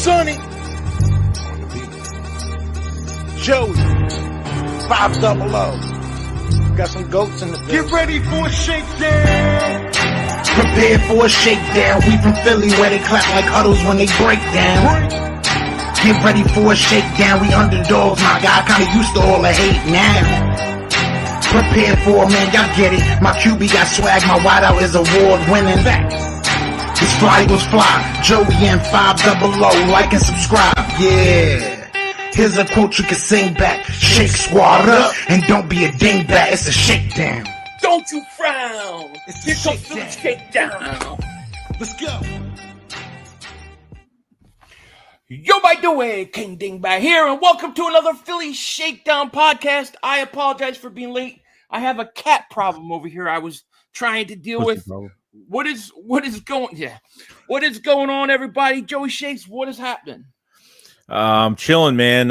Sonny, Joey, 500. Got some goats in the building. Get ready for a shakedown. Prepare for a shakedown. We from Philly where they clap like huddles when they break down. Get ready for a shakedown. We underdogs, my guy. Kinda used to all the hate now. Prepare for it, man. Y'all get it. My QB got swag. My wideout is award winning. His fly was fly. Joey and 500. Like and subscribe. Yeah. Here's a quote you can sing back. Shake squad up and don't be a dingbat. It's a shakedown. Don't you frown. Here comes the shakedown. Let's go. Yo, by the way, King Dingbat here, and welcome to another Philly Shakedown podcast. I apologize for being late. I have a cat problem over here I was trying to deal with. What is going on, everybody? JoeyShakes, what is happening? Chilling, man.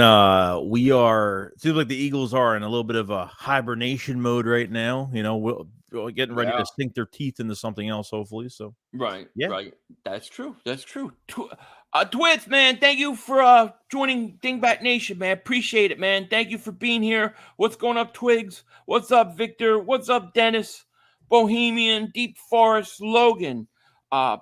We are, it seems like the Eagles are in a little bit of a hibernation mode right now. You know, we're getting ready to sink their teeth into something else, hopefully. So, right. That's true. Twits, man, thank you for joining Dingbat Nation, man. Appreciate it, man. Thank you for being here. What's going up, Twigs? What's up, Victor? What's up, Dennis? Bohemian, Deep Forest, Logan,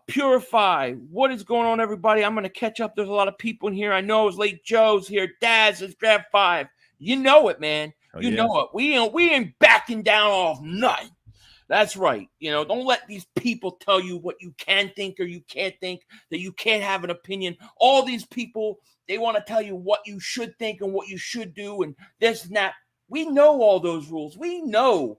Purify. What is going on, everybody? I'm going to catch up. There's a lot of people in here. I know it's late. Joe's here. Daz is Draft 5. You know it, man. You know it. We ain't backing down off nothing. That's right. You know, don't let these people tell you what you can think or you can't think, that you can't have an opinion. All these people, they want to tell you what you should think and what you should do and this and that. We know all those rules. We know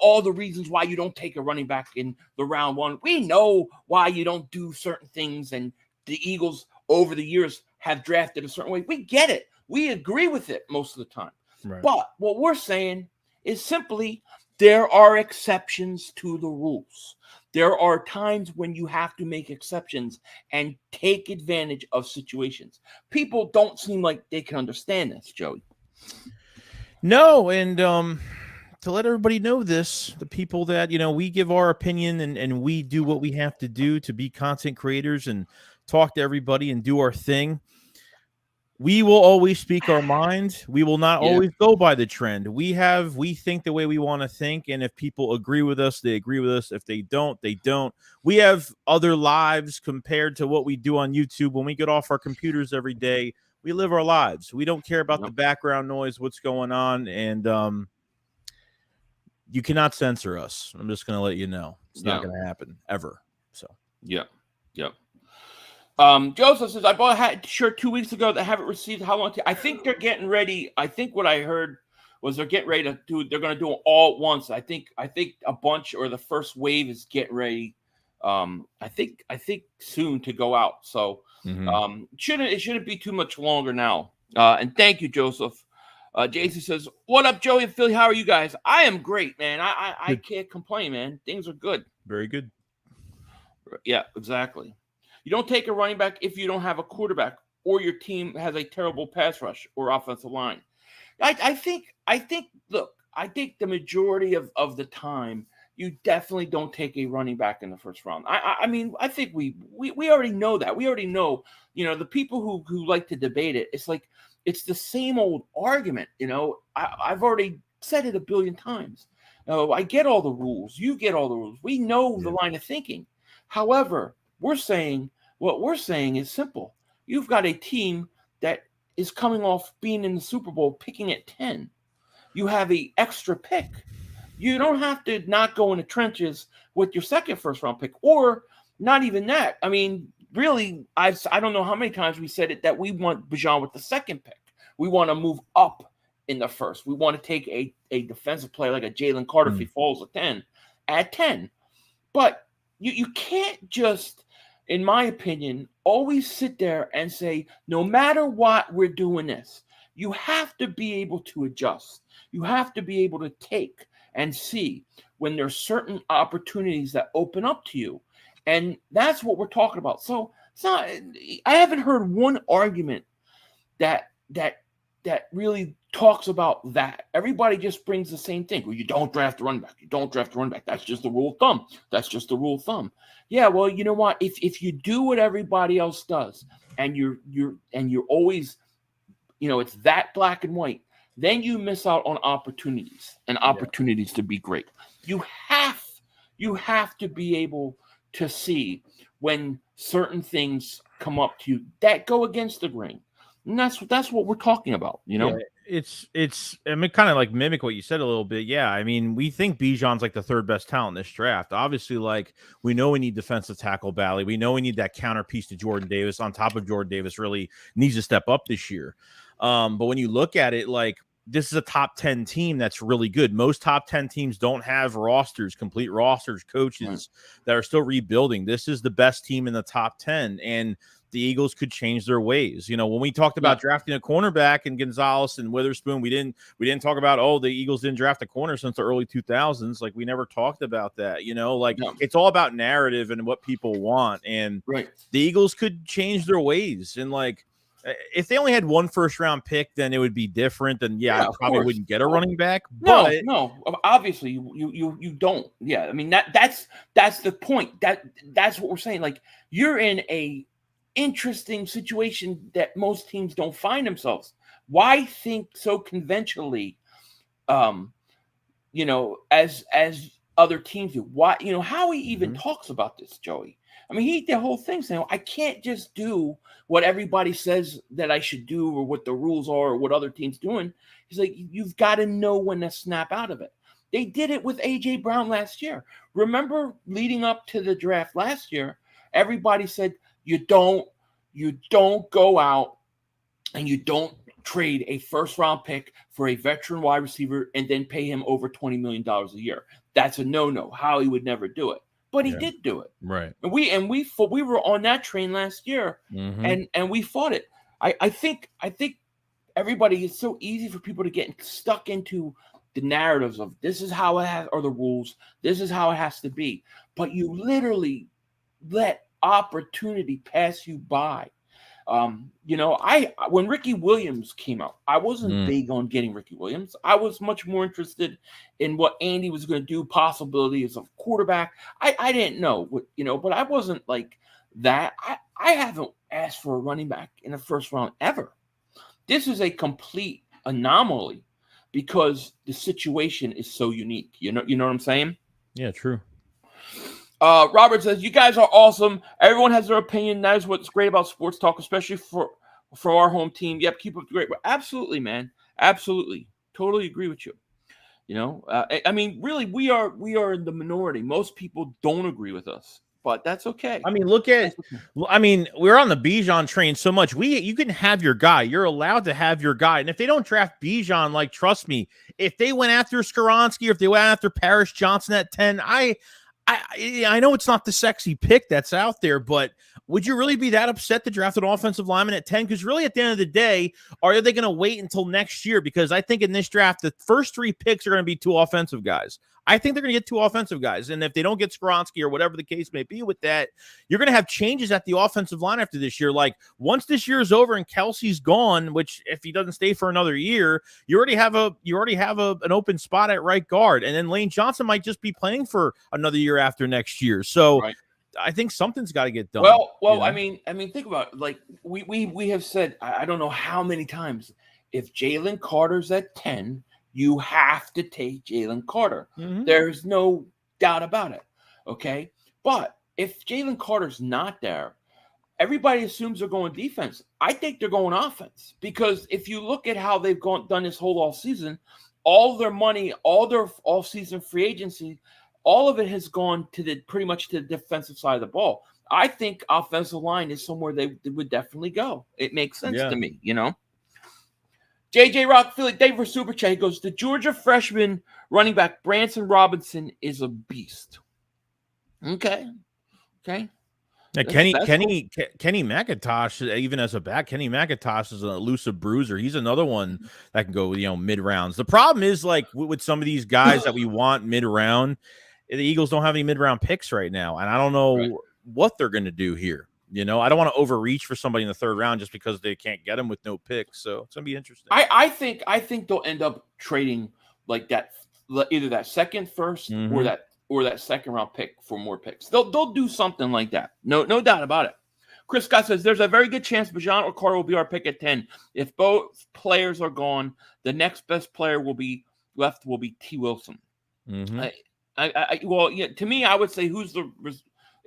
all the reasons why you don't take a running back in the round one. We know why you don't do certain things, and the Eagles over the years have drafted a certain way. We get it. We agree with it most of the time. Right. But what we're saying is simply there are exceptions to the rules. There are times when you have to make exceptions and take advantage of situations. People don't seem like they can understand this, Joey. No, and to let everybody know this, the people that, you know, we give our opinion and we do what we have to do to be content creators and talk to everybody and do our thing. We will always speak our mind. We will not always go by the trend. We think the way we want to think. And if people agree with us, they agree with us. If they don't, they don't. We have other lives compared to what we do on YouTube. When we get off our computers every day, we live our lives. We don't care about the background noise, what's going on. And you cannot censor us. I'm just going to let you know. It's not going to happen ever. So, Yep. Joseph says, I bought a hat shirt 2 weeks ago that I haven't received. How long? I think they're getting ready. I think what I heard was they're getting ready to do. They're going to do it all at once. I think a bunch or the first wave is getting ready. I think soon to go out. So it shouldn't be too much longer now. And thank you, Joseph. Jason says, "What up, Joey and Philly? How are you guys? I am great, man. I can't complain, man. Things are good. Very good. Yeah, exactly. You don't take a running back if you don't have a quarterback or your team has a terrible pass rush or offensive line. I think the majority of the time you definitely don't take a running back in the first round. I mean, I think we already know that. We already know, you know, the people who like to debate it, it's like it's the same old argument, you know. I've already said it a billion times. I get all the rules. You get all the rules. We know the line of thinking. However, what we're saying is simple. You've got a team that is coming off being in the Super Bowl, picking at 10. You have an extra pick. You don't have to not go in the trenches with your second first-round pick, or not even that. I mean, really, I don't know how many times we said it that we want Bijan with the second pick. We want to move up in the first. We want to take a defensive player like a Jalen Carter if he falls at 10. But you can't just, in my opinion, always sit there and say, no matter what, we're doing this. You have to be able to adjust. You have to be able to take and see when there's certain opportunities that open up to you. And that's what we're talking about. So it's not, I haven't heard one argument that really talks about that. Everybody just brings the same thing. Well, you don't draft a running back. You don't draft a running back. That's just the rule of thumb. That's just the rule of thumb. Yeah, well, you know what? If you do what everybody else does, and you're always, it's that black and white, then you miss out on opportunities and opportunities to be great. You have to be able to see when certain things come up to you that go against the grain. And that's what we're talking about, Yeah, it's I mean, kind of like mimic what you said a little bit. Yeah, I mean, we think Bijan's like the third best talent in this draft. Obviously, like, we know we need defensive tackle Bally. We know we need that counter piece to Jordan Davis on top of Jordan Davis really needs to step up this year. But when you look at it, like, this is a top 10 team that's really good. Most top 10 teams don't have complete rosters, coaches that are still rebuilding. This is the best team in the top 10. And the Eagles could change their ways. When we talked about drafting a cornerback and Gonzalez and Witherspoon, we didn't talk about, the Eagles didn't draft a corner since the early 2000s. Like, we never talked about that, It's all about narrative and what people want. And the Eagles could change their ways. And, like, if they only had one first-round pick, then it would be different. And I probably wouldn't get a running back. But no, obviously you don't. Yeah, I mean that's the point. That's what we're saying. Like, you're in a interesting situation that most teams don't find themselves. Why think so conventionally? As other teams do. Why? Howie even talks about this, Joey. I mean, he the whole thing saying, I can't just do what everybody says that I should do or what the rules are or what other teams doing. He's like, you've got to know when to snap out of it. They did it with A.J. Brown last year. Remember, leading up to the draft last year, everybody said, you don't go out and you don't trade a first-round pick for a veteran wide receiver and then pay him over $20 million a year. That's a no-no. Howie would never do it. But he did do it, right? And we were on that train last year, and we fought it. I think everybody, it's so easy for people to get stuck into the narratives of this is how it has, or the rules. This is how it has to be. But you literally let opportunity pass you by. When Ricky Williams came out, I wasn't big on getting Ricky Williams. I was much more interested in what Andy was going to do, possibilities of quarterback. I didn't know what, but I wasn't like that. I haven't asked for a running back in the first round ever. This is a complete anomaly because the situation is so unique. You know what I'm saying? Yeah, true. Robert says, you guys are awesome. Everyone has their opinion. That is what's great about sports talk, especially for our home team. Yep, keep up the great work. Absolutely, man. Absolutely. Totally agree with you. I mean, really, we are in the minority. Most people don't agree with us, but that's okay. I mean, we're on the Bijan train so much. You can have your guy. You're allowed to have your guy. And if they don't draft Bijan, like, trust me, if they went after Skoronski or if they went after Paris Johnson at 10, I know it's not the sexy pick that's out there, but would you really be that upset to draft an offensive lineman at 10? Because really, at the end of the day, are they going to wait until next year? Because I think in this draft, the first 3 picks are going to be 2 offensive guys. I think they're going to get 2 offensive guys. And if they don't get Skoronski or whatever the case may be with that, you're going to have changes at the offensive line after this year. Like, once this year is over and Kelsey's gone, which if he doesn't stay for another year, you already have an open spot at right guard. And then Lane Johnson might just be playing for another year after next year. So I think something's got to get done. Well, I mean, think about it. Like, we have said, I don't know how many times, if Jalen Carter's at 10, you have to take Jalen Carter. There's no doubt about it. Okay. But if Jalen Carter's not there, everybody assumes they're going defense. I think they're going offense, because if you look at how they've done this whole off season, all their money, all their off season free agency, all of it has gone to pretty much to the defensive side of the ball. I think offensive line is somewhere they would definitely go. It makes sense to me, JJ Rock, Philly, Dave for Super Chat, he goes, the Georgia freshman running back Bijan Robinson is a beast. Okay. Now, Kenny McIntosh, even as a back, Kenny McIntosh is an elusive bruiser. He's another one that can go, mid rounds. The problem is, like, with some of these guys that we want mid round, the Eagles don't have any mid round picks right now, and I don't know what they're going to do here. You know, I don't want to overreach for somebody in the third round just because they can't get him with no picks. So it's gonna be interesting. I think they'll end up trading like that, either that second first or that second round pick for more picks. They'll do something like that. No doubt about it. Chris Scott says there's a very good chance Bijan or Carter will be our pick at 10. If both players are gone, the next best player will be T. Wilson. Well, yeah, to me, I would say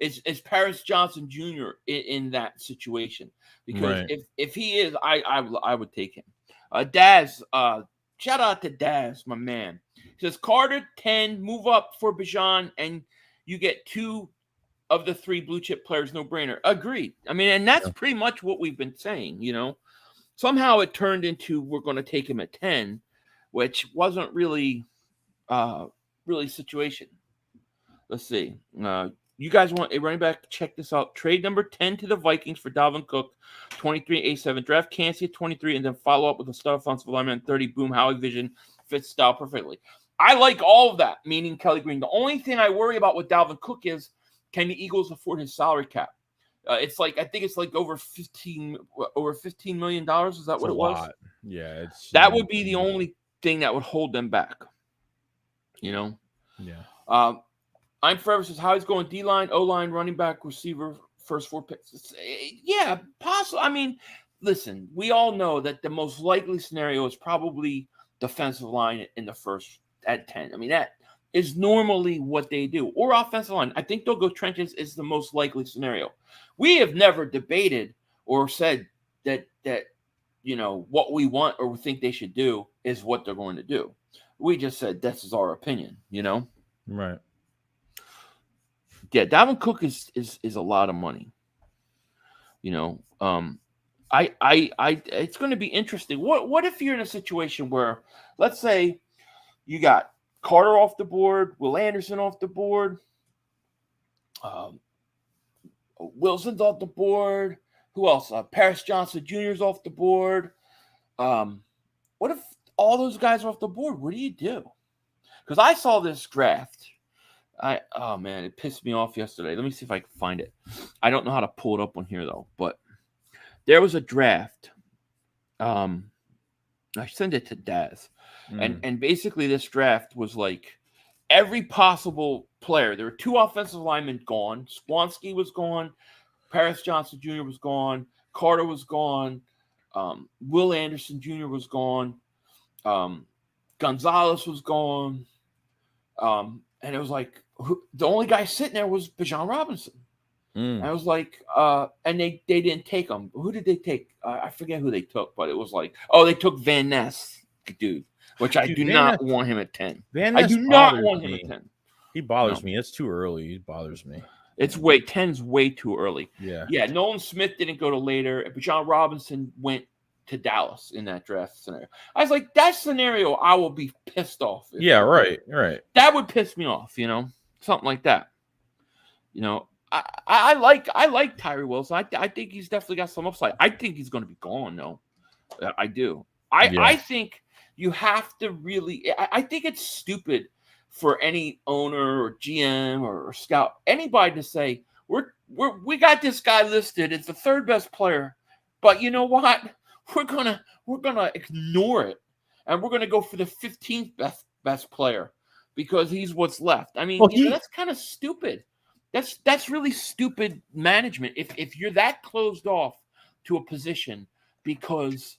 is Paris Johnson Jr. in that situation, because if he is, I would take him. Daz, shout out to Daz, my man. He says Carter 10, move up for Bijan, and you get 2 of the 3 blue chip players, no brainer. Agreed. I mean, and that's pretty much what we've been saying. You know, somehow it turned into we're going to take him at 10, which wasn't really situation. Let's see. You guys want a running back? Check this out. Trade number 10 to the Vikings for Dalvin Cook, 23 A7. Draft Kancey at 23, and then follow up with a star offensive lineman at 30. Boom, Howie vision fits style perfectly. I like all of that, meaning Kelly Green. The only thing I worry about with Dalvin Cook is, can the Eagles afford his salary cap? I think it's like over $15 million. Is that what it was? Yeah, that would be the only thing that would hold them back. You know? Yeah. I'm forever says how he's going D-line, O-line, running back, receiver, first 4 picks. Yeah, possible. I mean, listen, we all know that the most likely scenario is probably defensive line in the first at 10. I mean, that is normally what they do. Or offensive line. I think they'll go trenches is the most likely scenario. We have never debated or said that you know, what we want or we think they should do is what they're going to do. We just said this is our opinion, you know? Right. Yeah, Dalvin Cook is a lot of money. You know, it's going to be interesting. What if you're in a situation where, let's say, you got Carter off the board, Will Anderson off the board, Wilson's off the board. Who else? Paris Johnson Jr. is off the board. What if all those guys are off the board? What do you do? Because I saw this draft. Oh man, it pissed me off yesterday. Let me see if I can find it. I don't know how to pull it up on here though, but there was a draft. I sent it to Daz, and basically this draft was like every possible player. There were 2 offensive linemen gone. Swansky was gone. Paris Johnson Jr. was gone. Carter was gone. Will Anderson Jr. was gone. Gonzalez was gone. And it was like the only guy sitting there was Bijan Robinson. And I was like, and they didn't take him. Who did they take? I forget who they took, but it was like, they took Van Ness, dude, which I do not want him at 10. I do not want him at 10. He bothers me. It's too early. He bothers me. It's 10's way too early. Yeah. Nolan Smith didn't go to later. Bijan Robinson went to Dallas in that draft scenario. I was like, that scenario, I will be pissed off. Yeah, right. That would piss me off, you know, something like that. You know, I like Tyree Wilson. I think he's definitely got some upside. I think he's going to be gone, though. I do. I think you have to really. I think it's stupid for any owner or GM or scout, anybody to say we got this guy listed. It's the 3rd best player, but you know what? We're gonna ignore it, and we're gonna go for the 15th best player because he's what's left. I mean, that's kind of stupid. That's really stupid management. If you're that closed off to a position because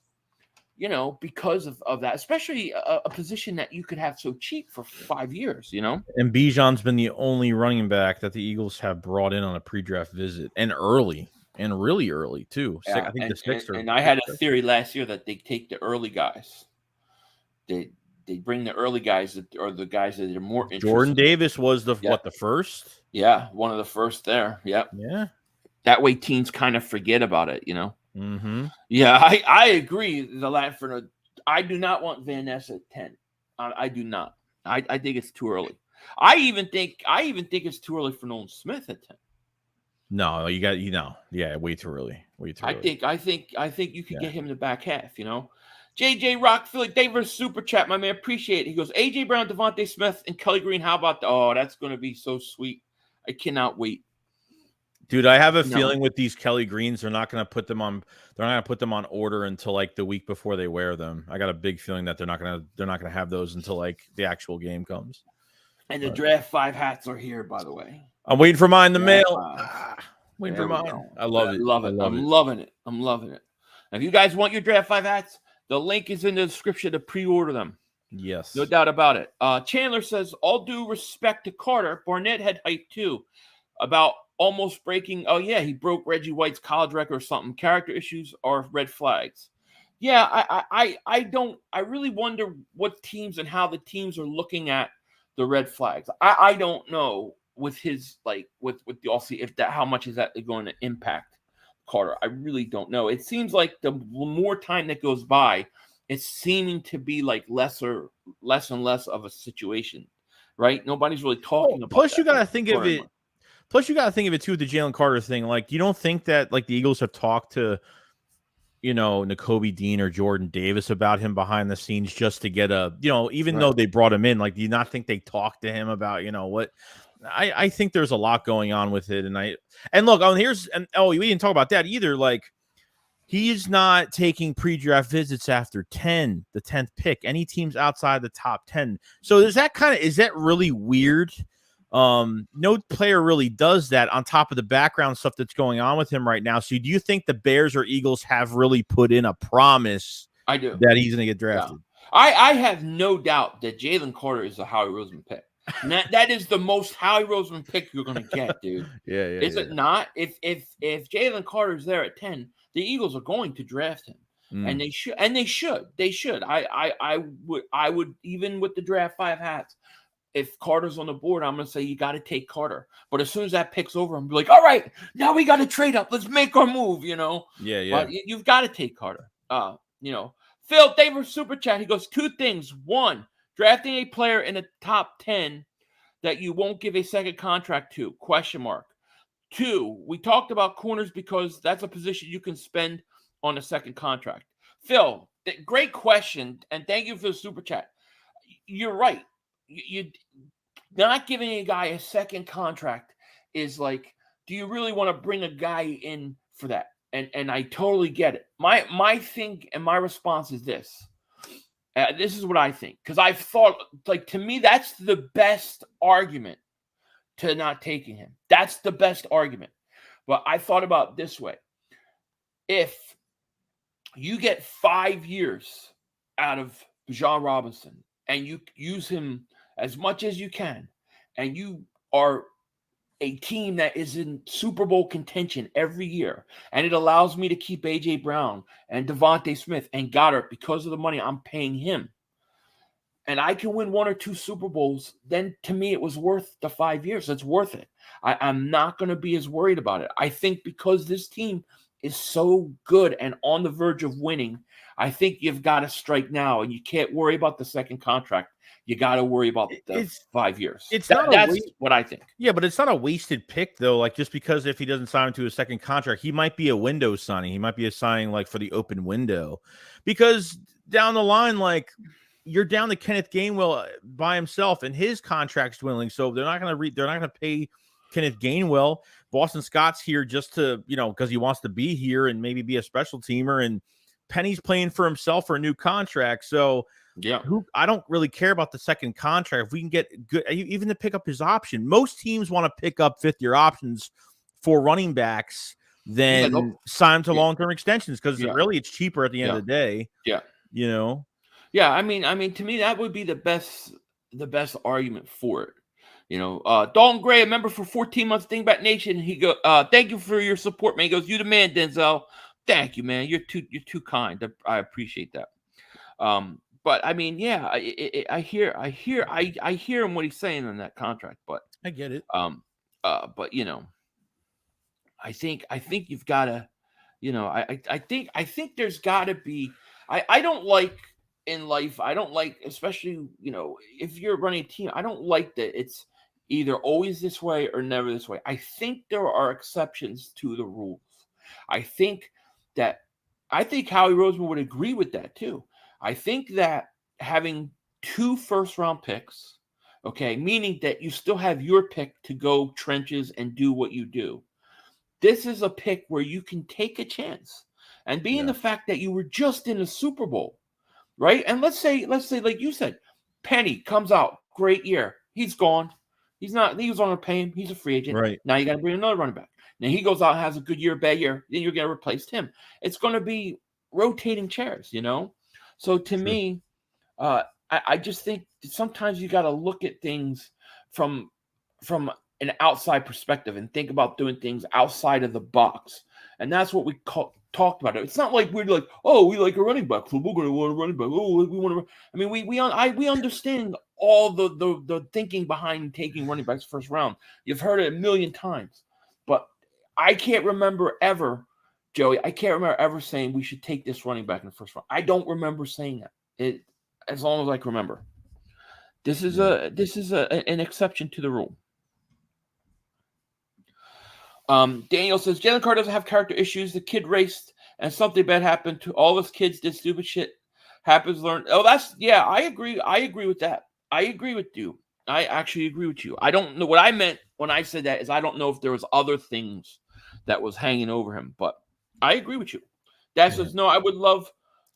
of that, especially a position that you could have so cheap for 5 years, you know. And Bijan's been the only running back that the Eagles have brought in on a pre-draft visit, and early. And really early too. Yeah, I think the 6th. And I had a theory last year that they take the early guys. They bring the early guys or the guys that are more interesting. Jordan Davis was the first? Yeah, one of the first there. Yep. Yeah. That way teams kind of forget about it, you know. Mm-hmm. Yeah, I agree. I do not want Van Ness at 10. I do not. I think it's too early. I even think it's too early for Nolan Smith at 10. No, yeah, way too early. Way too early. I think you could get him in the back half, you know. JJ Rock, Philly, Davis super chat, my man, appreciate it. He goes, AJ Brown, Devontae Smith, and Kelly Green. How about that's going to be so sweet. I cannot wait. Dude, I have a No. feeling with these Kelly Greens, they're not going to put them on. They're not going to put them on order until like the week before they wear them. I got a big feeling that they're not going to have those until like the actual game comes. And the draft 5 hats are here, by the way. I'm waiting for mine in the Draft mail. 5. Waiting There for we mine. go. I love it. I'm loving it. I'm loving it. If you guys want your draft 5 hats, the link is in the description to pre-order them. Yes. No doubt about it. Chandler says, all due respect to Carter, Barnett had hype too about almost breaking. Oh, yeah, he broke Reggie White's college record or something. Character issues are red flags. Yeah, I really wonder what teams and how the teams are looking at the red flags. I don't know with his, like, with the Aussie, if that, how much is that going to impact Carter. I really don't know. It seems like the more time that goes by, it's seeming to be like less and less of a situation, right? Nobody's really talking about. Plus, you got to think of it. Plus, you got to think of it too with the Jalen Carter thing. Like, you don't think that like the Eagles have talked to, Nakobe Dean or Jordan Davis about him behind the scenes just to get a, even though they brought him in, like, do you not think they talked to him about, what? I think there's a lot going on with it, and look, we didn't talk about that either. Like, he's not taking pre-draft visits after the 10th pick. Any teams outside the top 10. So is that really weird? No player really does that on top of the background stuff that's going on with him right now. So do you think the Bears or Eagles have really put in a promise? I do. That he's going to get drafted. Yeah. I have no doubt that Jalen Carter is a Howie Roseman pick. That is the most Howie Roseman pick you're going to get, dude. Yeah. Is it not? If Jalen Carter's there at 10, the Eagles are going to draft him, and they should. They should. I would even with the draft 5 hats. If Carter's on the board, I'm going to say you got to take Carter. But as soon as that pick's over, I'm be like, all right, now we got to trade up. Let's make our move. Yeah. But you've got to take Carter. Phil Davis super chat. He goes 2 things. 1, drafting a player in the top 10 that you won't give a second contract to? ? 2, we talked about corners because that's a position you can spend on a second contract. Phil, great question, and thank you for the super chat. You're right. You not giving a guy a second contract is like, do you really want to bring a guy in for that? And I totally get it. My thing and my response is this. This is what I think, because I've thought, like, to me, that's the best argument to not taking him. That's the best argument. But I thought about it this way. If you get 5 years out of Bijan Robinson and you use him as much as you can, and you are a team that is in Super Bowl contention every year, and it allows me to keep A.J. Brown and Devontae Smith and Goddard because of the money I'm paying him, and I can win 1 or 2 Super Bowls, then to me it was worth the 5 years. It's worth it. I'm not going to be as worried about it. I think because this team is so good and on the verge of winning, I think you've got to strike now, and you can't worry about the second contract. You got to worry about the 5 years. That's what I think. Yeah, but it's not a wasted pick, though. Like, just because if he doesn't sign to a second contract, he might be a window signing. He might be a signing, like, for the open window. Because down the line, like, you're down to Kenneth Gainwell by himself, and his contract's dwindling. So they're not going to pay Kenneth Gainwell. Boston Scott's here just to, because he wants to be here and maybe be a special teamer. And Penny's playing for himself for a new contract. So, yeah, I don't really care about the second contract. If we can get good, even to pick up his option. Most teams want to pick up 5th-year options for running backs than sign to long-term extensions, because really it's cheaper at the end of the day. Yeah. Yeah, I mean, to me, that would be the best argument for it. Dalton Gray, a member for 14 months, Dingbat Nation. He go, thank you for your support, man. He goes, you the man, Denzel. Thank you, man. You're too kind. I appreciate that. But I mean, yeah, I hear him what he's saying on that contract, but I get it. But I think you've got to, I think there's got to be. I don't like in life. I don't like, especially if you're running a team. I don't like that it's either always this way or never this way. I think there are exceptions to the rules. I think Howie Roseman would agree with that too. I think that having 2 first-round picks, okay, meaning that you still have your pick to go trenches and do what you do, this is a pick where you can take a chance. And being the fact that you were just in the Super Bowl, right? And let's say, like you said, Penny comes out, great year. He's gone. He was on a pay him. He's a free agent. Right. Now you got to bring another running back. Now he goes out and has a good year, bad year. Then you're going to replace him. It's going to be rotating chairs, So to me, I just think sometimes you got to look at things from an outside perspective and think about doing things outside of the box. And that's what we talked about. It's not like we're like, oh, we like a running back, so we're going to want a running back. Oh, we want to. I mean, we understand all the thinking behind taking running backs first round. You've heard it a million times, but I can't remember ever, Joey. I can't remember ever saying we should take this running back in the first round. I don't remember saying that. As long as I can remember. This is an exception to the rule. Daniel says Jalen Carter doesn't have character issues. The kid raced and something bad happened to all his kids. Did stupid shit. Happens. Learn. Oh, I agree. I agree with that. I agree with you. I actually agree with you. I don't know what I meant when I said that is I don't know if there was other things that was hanging over him, but I agree with you. Dad says no. I would love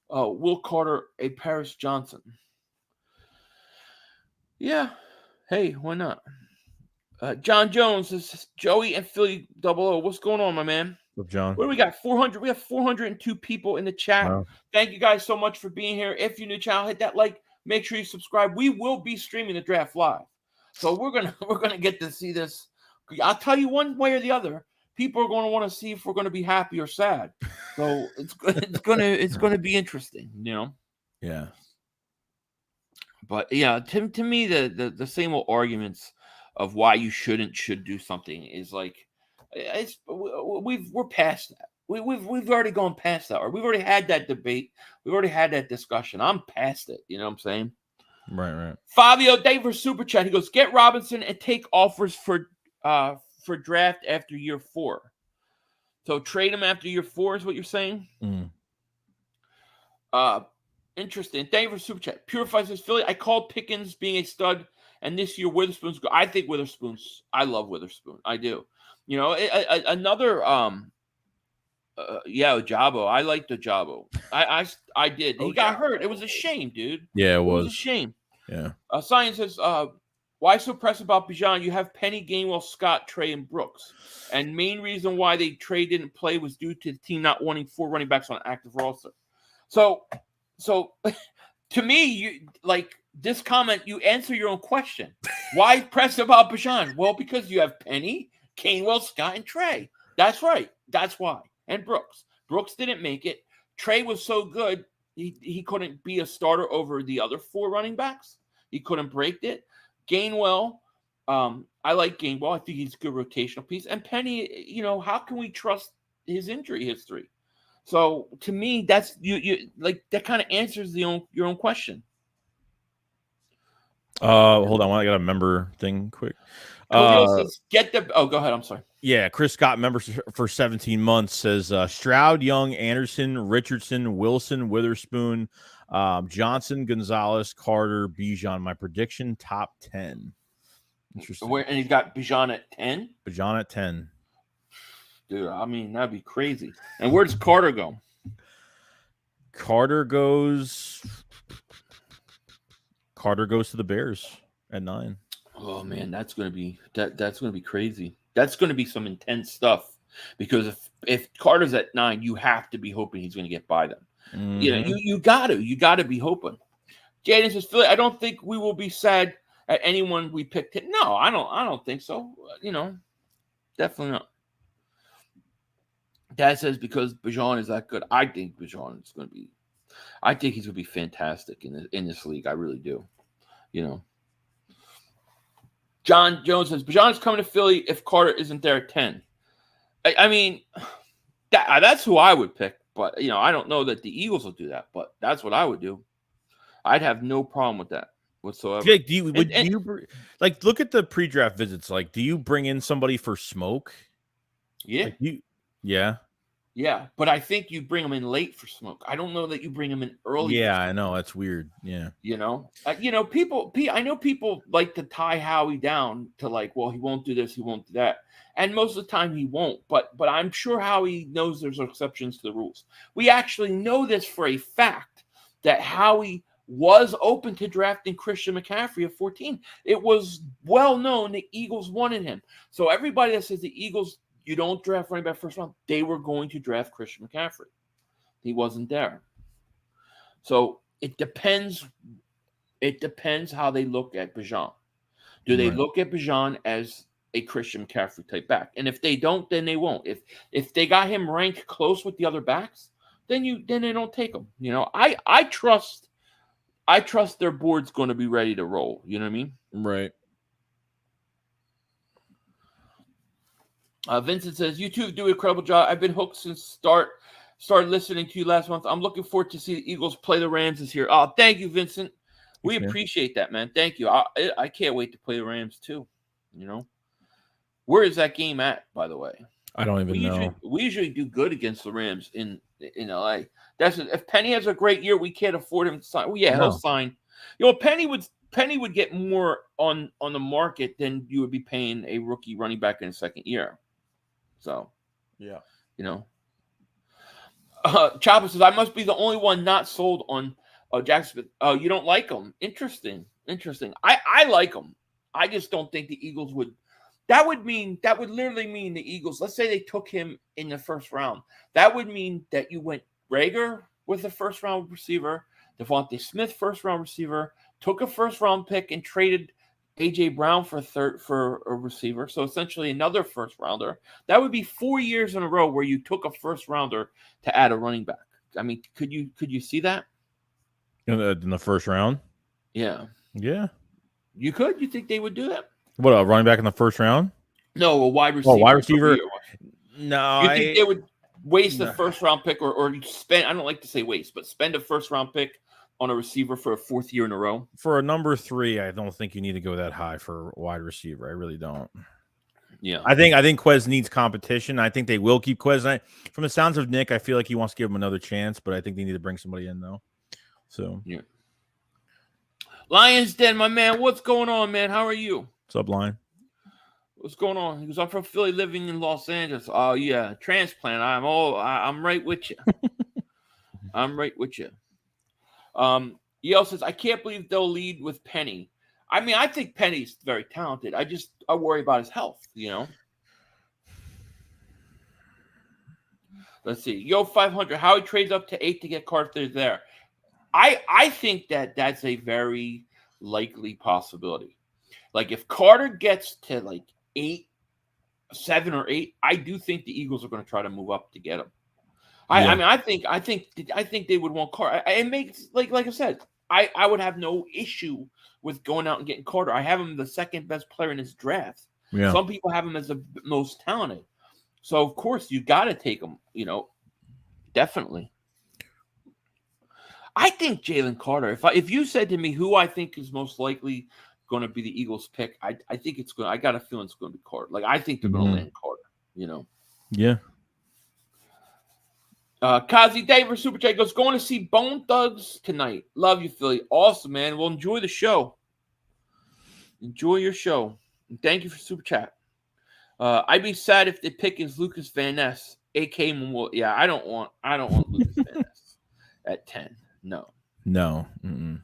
Will Carter a Paris Johnson. Yeah. Hey, why not? John Jones says, Joey and Philly 00. What's going on, my man? What's up, John? What do we got? 400. We have 402 people in the chat. Wow. Thank you guys so much for being here. If you're new to the channel, hit that like. Make sure you subscribe. We will be streaming the draft live, so we're gonna get to see this. I'll tell you one way or the other. People are going to want to see if we're going to be happy or sad. So it's gonna be interesting, Yeah. But yeah, to me, the same old arguments of why you should do something is like we're past that. We've already gone past that, or we've already had that debate. We've already had that discussion. I'm past it. You know what I'm saying? Right. Fabio Davis super chat. He goes, get Robinson and take offers for draft after year 4. So trade him after year 4 is what you're saying? Interesting. Thank you for super chat. Purifies says Philly. I called Pickens being a stud, and this year Witherspoon's good. I think I love Witherspoon. I do. Another Ojabo. I liked Ojabo. I did. He got hurt. It was a shame, dude. Yeah, it was a shame. Yeah. Science says, why so pressed about Bijan? You have Penny, Gainwell, Scott, Trey, and Brooks. And main reason why Trey didn't play was due to the team not wanting 4 running backs on active roster. So to me, you like this comment, you answer your own question. Why press about Bijan? Well, because you have Penny, Gainwell, Scott, and Trey. That's right. That's why. And Brooks. Brooks didn't make it. Trey was so good, he couldn't be a starter over the other 4 running backs. He couldn't break it. Gainwell, I like Gainwell. I think he's a good rotational piece. And Penny, how can we trust his injury history? So to me, that's you like that kind of answers your own question. Hold on, I got a member thing quick. Says, go ahead. I'm sorry. Yeah, Chris Scott, member for 17 months, says Stroud, Young, Anderson, Richardson, Wilson, Witherspoon, Johnson, Gonzalez, Carter, Bijan. My prediction, top 10. Interesting. And he's got Bijan at 10? Bijan at 10. Dude, I mean, that'd be crazy. And where does Carter go? Carter goes to the Bears at 9. Oh man, that's gonna be crazy. That's gonna be some intense stuff because if Carter's at 9, you have to be hoping he's gonna get by them. Mm-hmm. You gotta be hoping. Jaden says, Philly, I don't think we will be sad at anyone we picked. No, I don't think so. Definitely not. Dad says because Bijan is that good. I think Bijan is going to be. I think he's going to be fantastic in this league. I really do. John Jones says Bijan is coming to Philly if Carter isn't there at 10. I mean, that's who I would pick. But I don't know that the Eagles will do that. But that's what I would do. I'd have no problem with that whatsoever. Jake, do you look at the pre-draft visits? Like, do you bring in somebody for smoke? Yeah. Yeah. Yeah, but I think you bring him in late for Smoke. I don't know that you bring him in early. Yeah, I know that's weird. Yeah, I know people like to tie Howie down to like, well, he won't do this, he won't do that, and most of the time he won't. But I'm sure Howie knows there's exceptions to the rules. We actually know this for a fact that Howie was open to drafting Christian McCaffrey at 14. It was well known the Eagles wanted him. So everybody that says the Eagles, you don't draft running back first round, they were going to draft Christian McCaffrey. He wasn't there. So it depends. It depends how they look at Bijan. Do they look at Bijan as a Christian McCaffrey type back? And if they don't, then they won't. If they got him ranked close with the other backs, then they don't take him. I trust their board's going to be ready to roll. You know what I mean? right. Vincent says, you two do an incredible job. I've been hooked since started listening to you last month. I'm looking forward to see the Eagles play the Rams this year. Oh, thank you, Vincent. We appreciate that, man. Thank you. I can't wait to play the Rams too. Where is that game at, by the way? I don't even know. We usually do good against the Rams in LA. If Penny has a great year, we can't afford him to sign. Well, yeah, he'll sign. Penny would get more on the market than you would be paying a rookie running back in his second year. So, yeah, Chopper says, I must be the only one not sold on Jackson Smith. Oh, you don't like him? Interesting. I like him. I just don't think the Eagles would. That would literally mean the Eagles, let's say they took him in the first round. That would mean that you went Rager with the first round receiver, Devontae Smith first round receiver, took a first round pick and traded A.J. Brown for a receiver. So essentially another first rounder. That would be 4 years in a row where you took a first rounder to add a running back. I mean, could you see that? In the first round? Yeah. Yeah. You could? You think they would do that? What, a running back in the first round? No, a wide receiver. Oh, wide receiver? No. You think they would waste the first round pick or spend, I don't like to say waste, but spend a first round pick on a receiver for a fourth year in a row? For a number 3, I don't think you need to go that high for a wide receiver. I really don't. Yeah. I think Quez needs competition. I think they will keep Quez. From the sounds of Nick, I feel like he wants to give him another chance, but I think they need to bring somebody in, though. So, yeah. Lions Den, my man, what's going on, man? How are you? What's up, Lion? What's going on? He goes, I'm from Philly, living in Los Angeles. Oh, yeah, transplant. I'm right with you. I'm right with you. Yale says, I can't believe they'll lead with Penny. I mean, I think Penny's very talented. I worry about his health, Let's see. Yo, 500. How he trades up to 8 to get Carter there. I think that's a very likely possibility. Like if Carter gets to like 7 or 8, I do think the Eagles are going to try to move up to get him. I mean, I think they would want Carter. It makes like I said, I would have no issue with going out and getting Carter. I have him the second best player in his draft. Yeah. Some people have him as the most talented. So of course you got to take him. Definitely. I think Jalen Carter. If you said to me who I think is most likely going to be the Eagles pick, I think it's going. I got a feeling it's going to be Carter. Like I think they're going to land Carter. Yeah. Kazi Davis Super Chat goes, going to see Bone Thugs tonight. Love you, Philly. Awesome, man. Well, enjoy the show. Enjoy your show. And thank you for Super Chat. I'd be sad if the pick is Lucas Van Ness, a.k.a. Memorial. Yeah, I don't want Lucas Van Ness at 10. No. Mm-mm.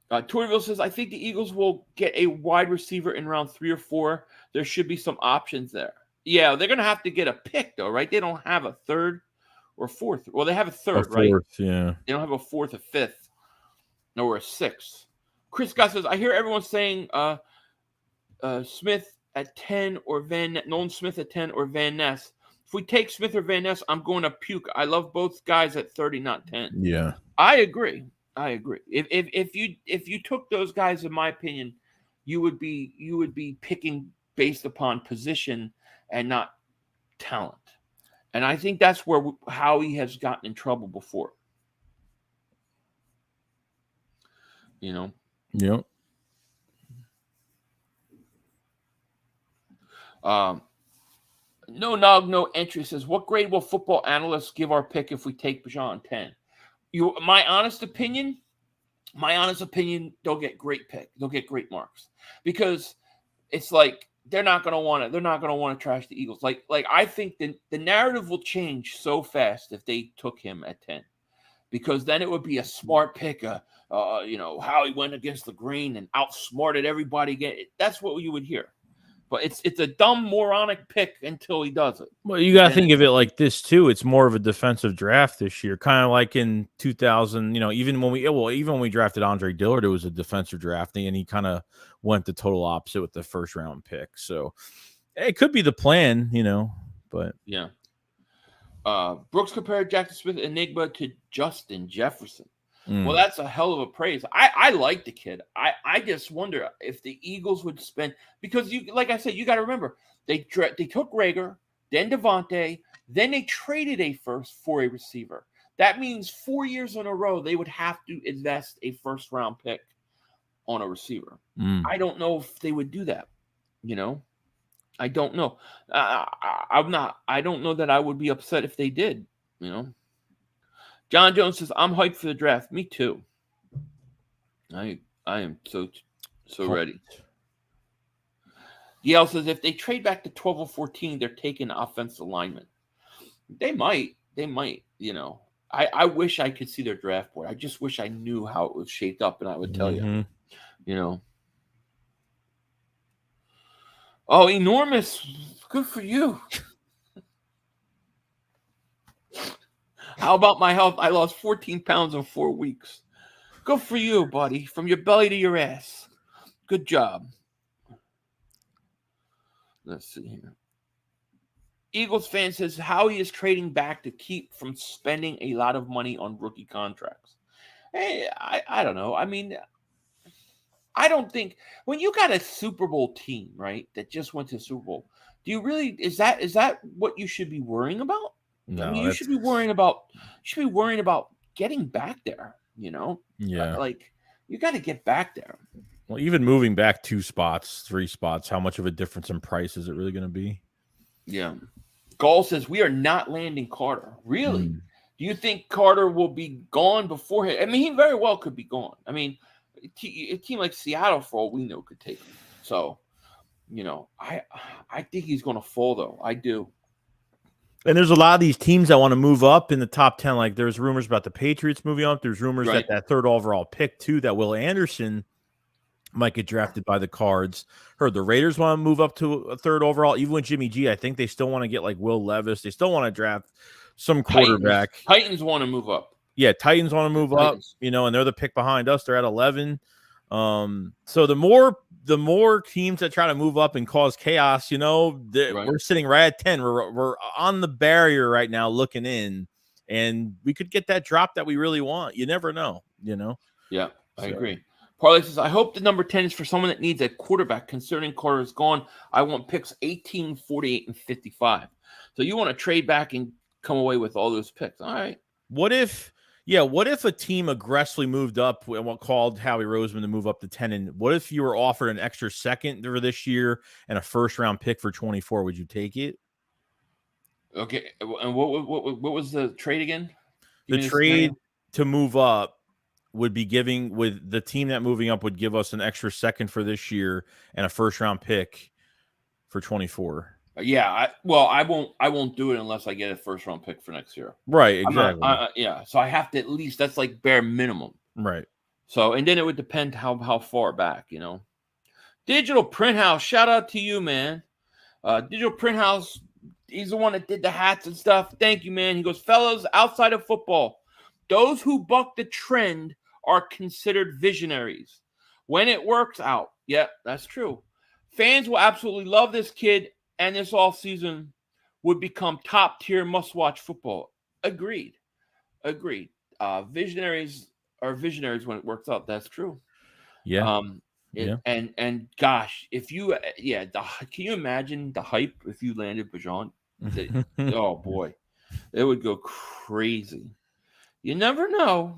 Torville says, I think the Eagles will get a wide receiver in round 3 or 4. There should be some options there. Yeah, they're going to have to get a pick, though, right? They don't have a 3rd or 4th. Well, they have a 3rd, right? Yeah. They don't have a 4th, a 5th, or a 6th. Chris Scott says, I hear everyone saying Smith at 10 or Nolan Smith at 10 or Van Ness. If we take Smith or Van Ness, I'm going to puke. I love both guys at 30, not 10. Yeah. I agree. If you took those guys, in my opinion, you would be picking based upon position and not talent. And I think that's where Howie has gotten in trouble before. Yep. No Nog, no entry says, what grade will football analysts give our pick if we take Bijan 10? My honest opinion, they'll get great pick. They'll get great marks because it's like they're not gonna want to trash the Eagles. Like I think the narrative will change so fast if they took him at 10, because then it would be a smart pick. How he went against the grain and outsmarted everybody. That's what you would hear. But it's a dumb, moronic pick until he does it. Well, you got to think of it like this too. It's more of a defensive draft this year, kind of like in 2000. Even when we drafted Andre Dillard, it was a defensive drafting, and he kind of went the total opposite with the first round pick. So it could be the plan, But yeah. Brooks compared Jackson Smith Enigma to Justin Jefferson. Well, that's a hell of a praise. I like the kid. I just wonder if the Eagles would spend, because like I said, you got to remember they took Rager, then Devontae, then they traded a first for a receiver. That means 4 years in a row they would have to invest a first round pick on a receiver. I don't know if they would do that. I don't know. I don't know that I would be upset if they did. John Jones says, I'm hyped for the draft. Me too. I am so ready. Yale says, if they trade back to 12 or 14, they're taking offensive linemen. They might. I wish I could see their draft board. I just wish I knew how it was shaped up, and I would tell you. Oh, enormous. Good for you. How about my health? I lost 14 pounds in 4 weeks. Good for you, buddy. From your belly to your ass. Good job. Let's see here. Eagles fan says Howie is trading back to keep from spending a lot of money on rookie contracts. Hey, I don't know. I mean, I don't think when you got a Super Bowl team, right, that just went to the Super Bowl, do you really is that what you should be worrying about? No, I mean, you should be worrying about getting back there, Yeah. Like you got to get back there. Well, even moving back 2 spots, 3 spots, how much of a difference in price is it really going to be? Yeah. Gall says we are not landing Carter. Really? Do you think Carter will be gone before him? I mean, he very well could be gone. I mean, a team like Seattle, for all we know, could take him. So, I think he's going to fall, though. I do. And there's a lot of these teams that want to move up in the top 10. Like there's rumors about the Patriots moving up. There's rumors that third overall pick too, that Will Anderson might get drafted by the Cards. Heard the Raiders want to move up to a third overall. Even with Jimmy G, I think they still want to get like Will Levis. They still want to draft some quarterback. Titans want to move up. Yeah, Titans want to move up, and they're the pick behind us. They're at 11. So the more teams that try to move up and cause chaos, we're sitting right at 10. We're on the barrier right now looking in, and we could get that drop that we really want. You never know, Yeah, I agree. Parlay says, I hope the number 10 is for someone that needs a quarterback. Concerning Carter is gone, I want picks 18, 48, and 55. So you want to trade back and come away with all those picks. All right. What if a team aggressively moved up and what called Howie Roseman to move up to 10? And what if you were offered an extra second for this year and a first round pick for 24? Would you take it? Okay. And what was the trade again? The trade to move up would be giving, with the team that moving up would give us an extra second for this year and a first round pick for 24. Yeah, I won't do it unless I get a first round pick for next year. Right, exactly. So I have to at least, that's like bare minimum. Right. So, and then it would depend how far back, Digital Print House, shout out to you, man. Digital Print House, he's the one that did the hats and stuff. Thank you, man. He goes, fellas, outside of football, those who buck the trend are considered visionaries. When it works out, yeah, that's true. Fans will absolutely love this kid, and this offseason would become top-tier must-watch football. Agreed. Visionaries are visionaries when it works out. That's true. Yeah. And gosh, if you can you imagine the hype if you landed Bijan? Oh boy, it would go crazy. You never know.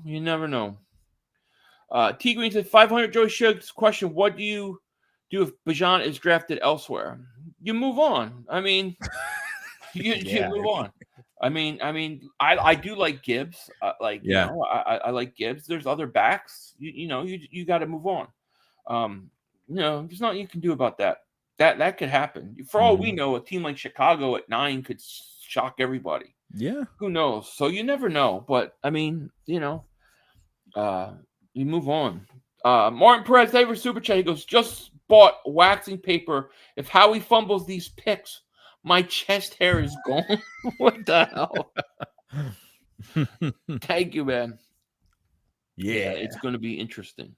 T Green said 500 JoeyShakes question. What do you do if Bijan is drafted elsewhere? You move on. I mean, You move on. I mean, I do like Gibbs. I like Gibbs. There's other backs. You got to move on. There's nothing you can do about that. That could happen. For all we know, a team like Chicago at 9 could shock everybody. Yeah. Who knows? So you never know. But I mean, you move on. Martin Perez, David Super Chat, he goes, just bought waxing paper. If Howie fumbles these picks, my chest hair is gone. What the hell? Thank you, man. Yeah, it's going to be interesting.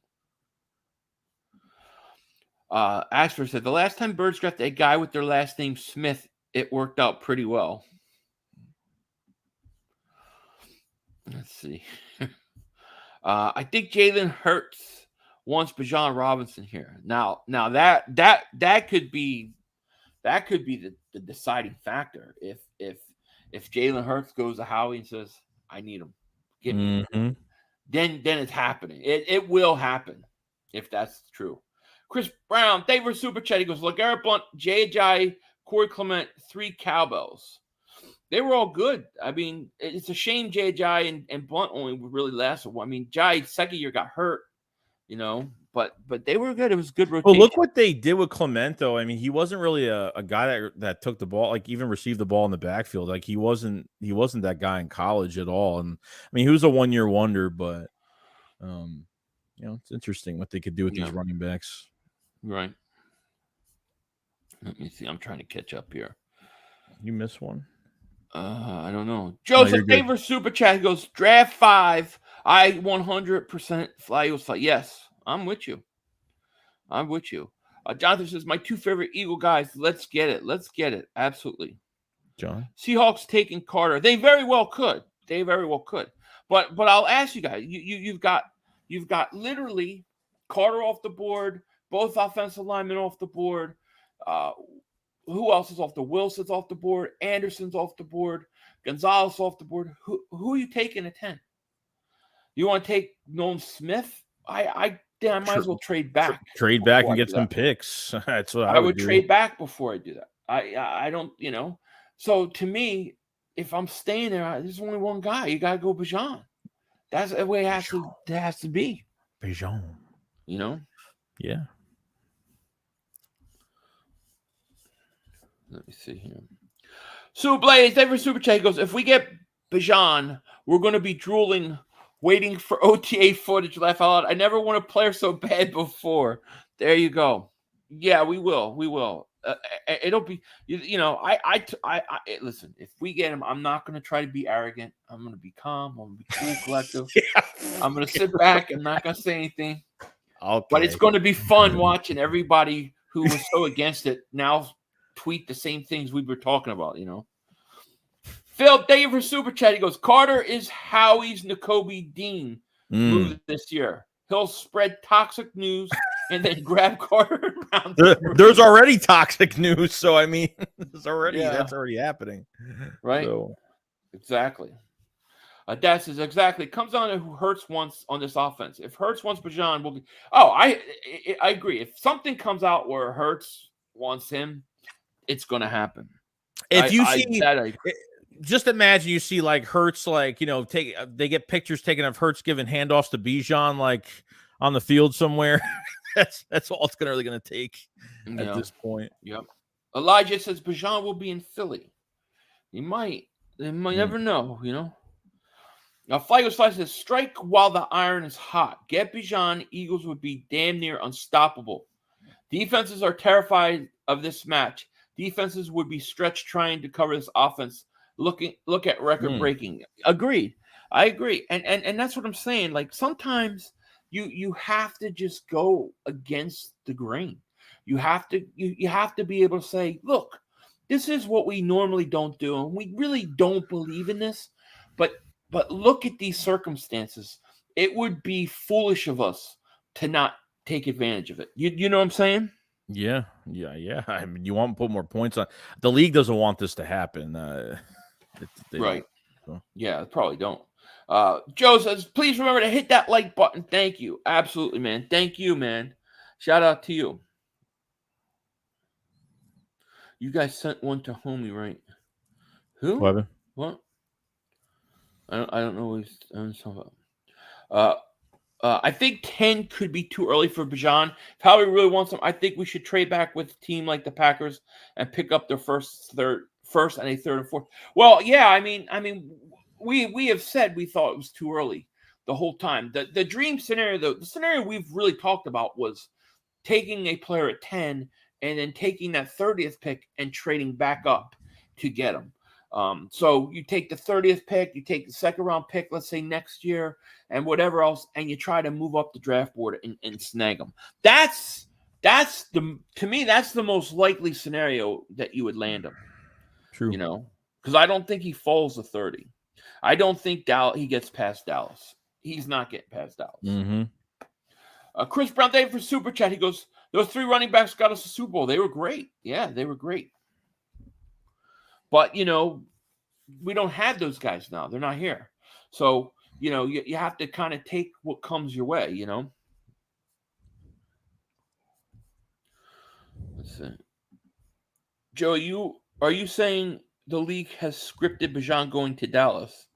Ashford said, the last time Birds drafted a guy with their last name Smith, it worked out pretty well. Let's see. I think Jalen Hurts wants Bijan Robinson here. Now that could be the deciding factor. If Jalen Hurts goes to Howie and says, I need him, get me, then it's happening. It will happen if that's true. Chris Brown, David Super Chat, he goes, LeGarrette Blount, J.J., Corey Clement, 3 cowbells. They were all good. I mean, it's a shame J.J. and Blount only really lasted. I mean, Jai's second year got hurt, but they were good. It was good rotation. Well, look what they did with Clement, though. I mean, he wasn't really a guy that took the ball, like even received the ball in the backfield. Like he wasn't that guy in college at all. And I mean, he was a 1-year wonder, but it's interesting what they could do with these running backs. Right. Let me see. I'm trying to catch up here. You missed one. I don't know. Joseph Davis Super Chat goes, draft 5. I 100% fly Eagles fly. Yes, I'm with you. Jonathan says, my 2 favorite Eagle guys. Let's get it. Absolutely. John. Seahawks taking Carter. They very well could. But I'll ask you guys. You've got literally Carter off the board. Both offensive linemen off the board. Who else is off the Wilson's off the board? Anderson's off the board. Gonzalez off the board. Who are you taking at 10? You want to take Nolan Smith? I might as well trade back. Trade back and get some picks. That's what I would trade back before I do that. I don't, So to me, if I'm staying there, there's only one guy. You gotta go Bijan. That's the way it has to be. Bijan. Yeah. Let me see here. Sue Blaze, David Super Chat goes, if we get Bijan, we're going to be drooling, waiting for OTA footage. Laugh out loud. I never won a player so bad before. There you go. Yeah, we will. It'll be, listen, if we get him, I'm not going to try to be arrogant. I'm going to be calm. I'm going to be cool, collective. I'm going to sit back. I'm not going to say anything. Okay. But it's going to be fun watching everybody who was so against it now tweet the same things we were talking about, Phil, thank you for Super Chat. He goes, Carter is Howie's Nakobe Dean move this year. He'll spread toxic news and then grab Carter around. There's already toxic news, so I mean, that's already happening. Right? So. Exactly. That says exactly. It comes down to who Hurts wants on this offense. If Hurts wants Bijan, we'll be. Oh, I agree. If something comes out where Hurts wants him, it's going to happen. If you see, just imagine you see like Hurts, like they get pictures taken of Hurts giving handoffs to Bijan, like on the field somewhere. that's all it's really going to take at this point. Yep. Elijah says Bijan will be in Philly. He might. They might never know. Now, Flyers says, strike while the iron is hot. Get Bijan. Eagles would be damn near unstoppable. Defenses are terrified of this match. Defenses would be stretched trying to cover this offense. Look at record breaking. Agreed. I agree. And that's what I'm saying. Like sometimes you have to just go against the grain. You have to be able to say, look, this is what we normally don't do, and we really don't believe in this. But look at these circumstances. It would be foolish of us to not take advantage of it. You know what I'm saying? Yeah. I mean, you want to put more points on. The league doesn't want this to happen. Right. So. Yeah, probably don't. Joe says, please remember to hit that like button. Thank you. Absolutely, man. Thank you, man. Shout out to you. You guys sent one to Homie, right? Who? What? What? I don't know what he's talking about. I think 10 could be too early for Bijan. If Howie really wants him, I think we should trade back with a team like the Packers and pick up their first and a third and fourth. Well, yeah, I mean, we have said we thought it was too early the whole time. The dream scenario, the scenario we've really talked about was taking a player at 10 and then taking that 30th pick and trading back up to get him. So you take the 30th pick, you take the second round pick, let's say next year, and whatever else, and you try to move up the draft board and snag them. To me, that's the most likely scenario that you would land him. True. You know, because I don't think he falls to 30. I don't think he gets past Dallas. He's not getting past Dallas. Mm-hmm. Chris Brown, thank you for Super Chat. He goes, those 3 running backs got us a Super Bowl. They were great. Yeah, they were great. But, you know, we don't have those guys now. They're not here. So, you know, you have to kind of take what comes your way, you know. Let's see. Joe, are you saying the league has scripted Bijan going to Dallas?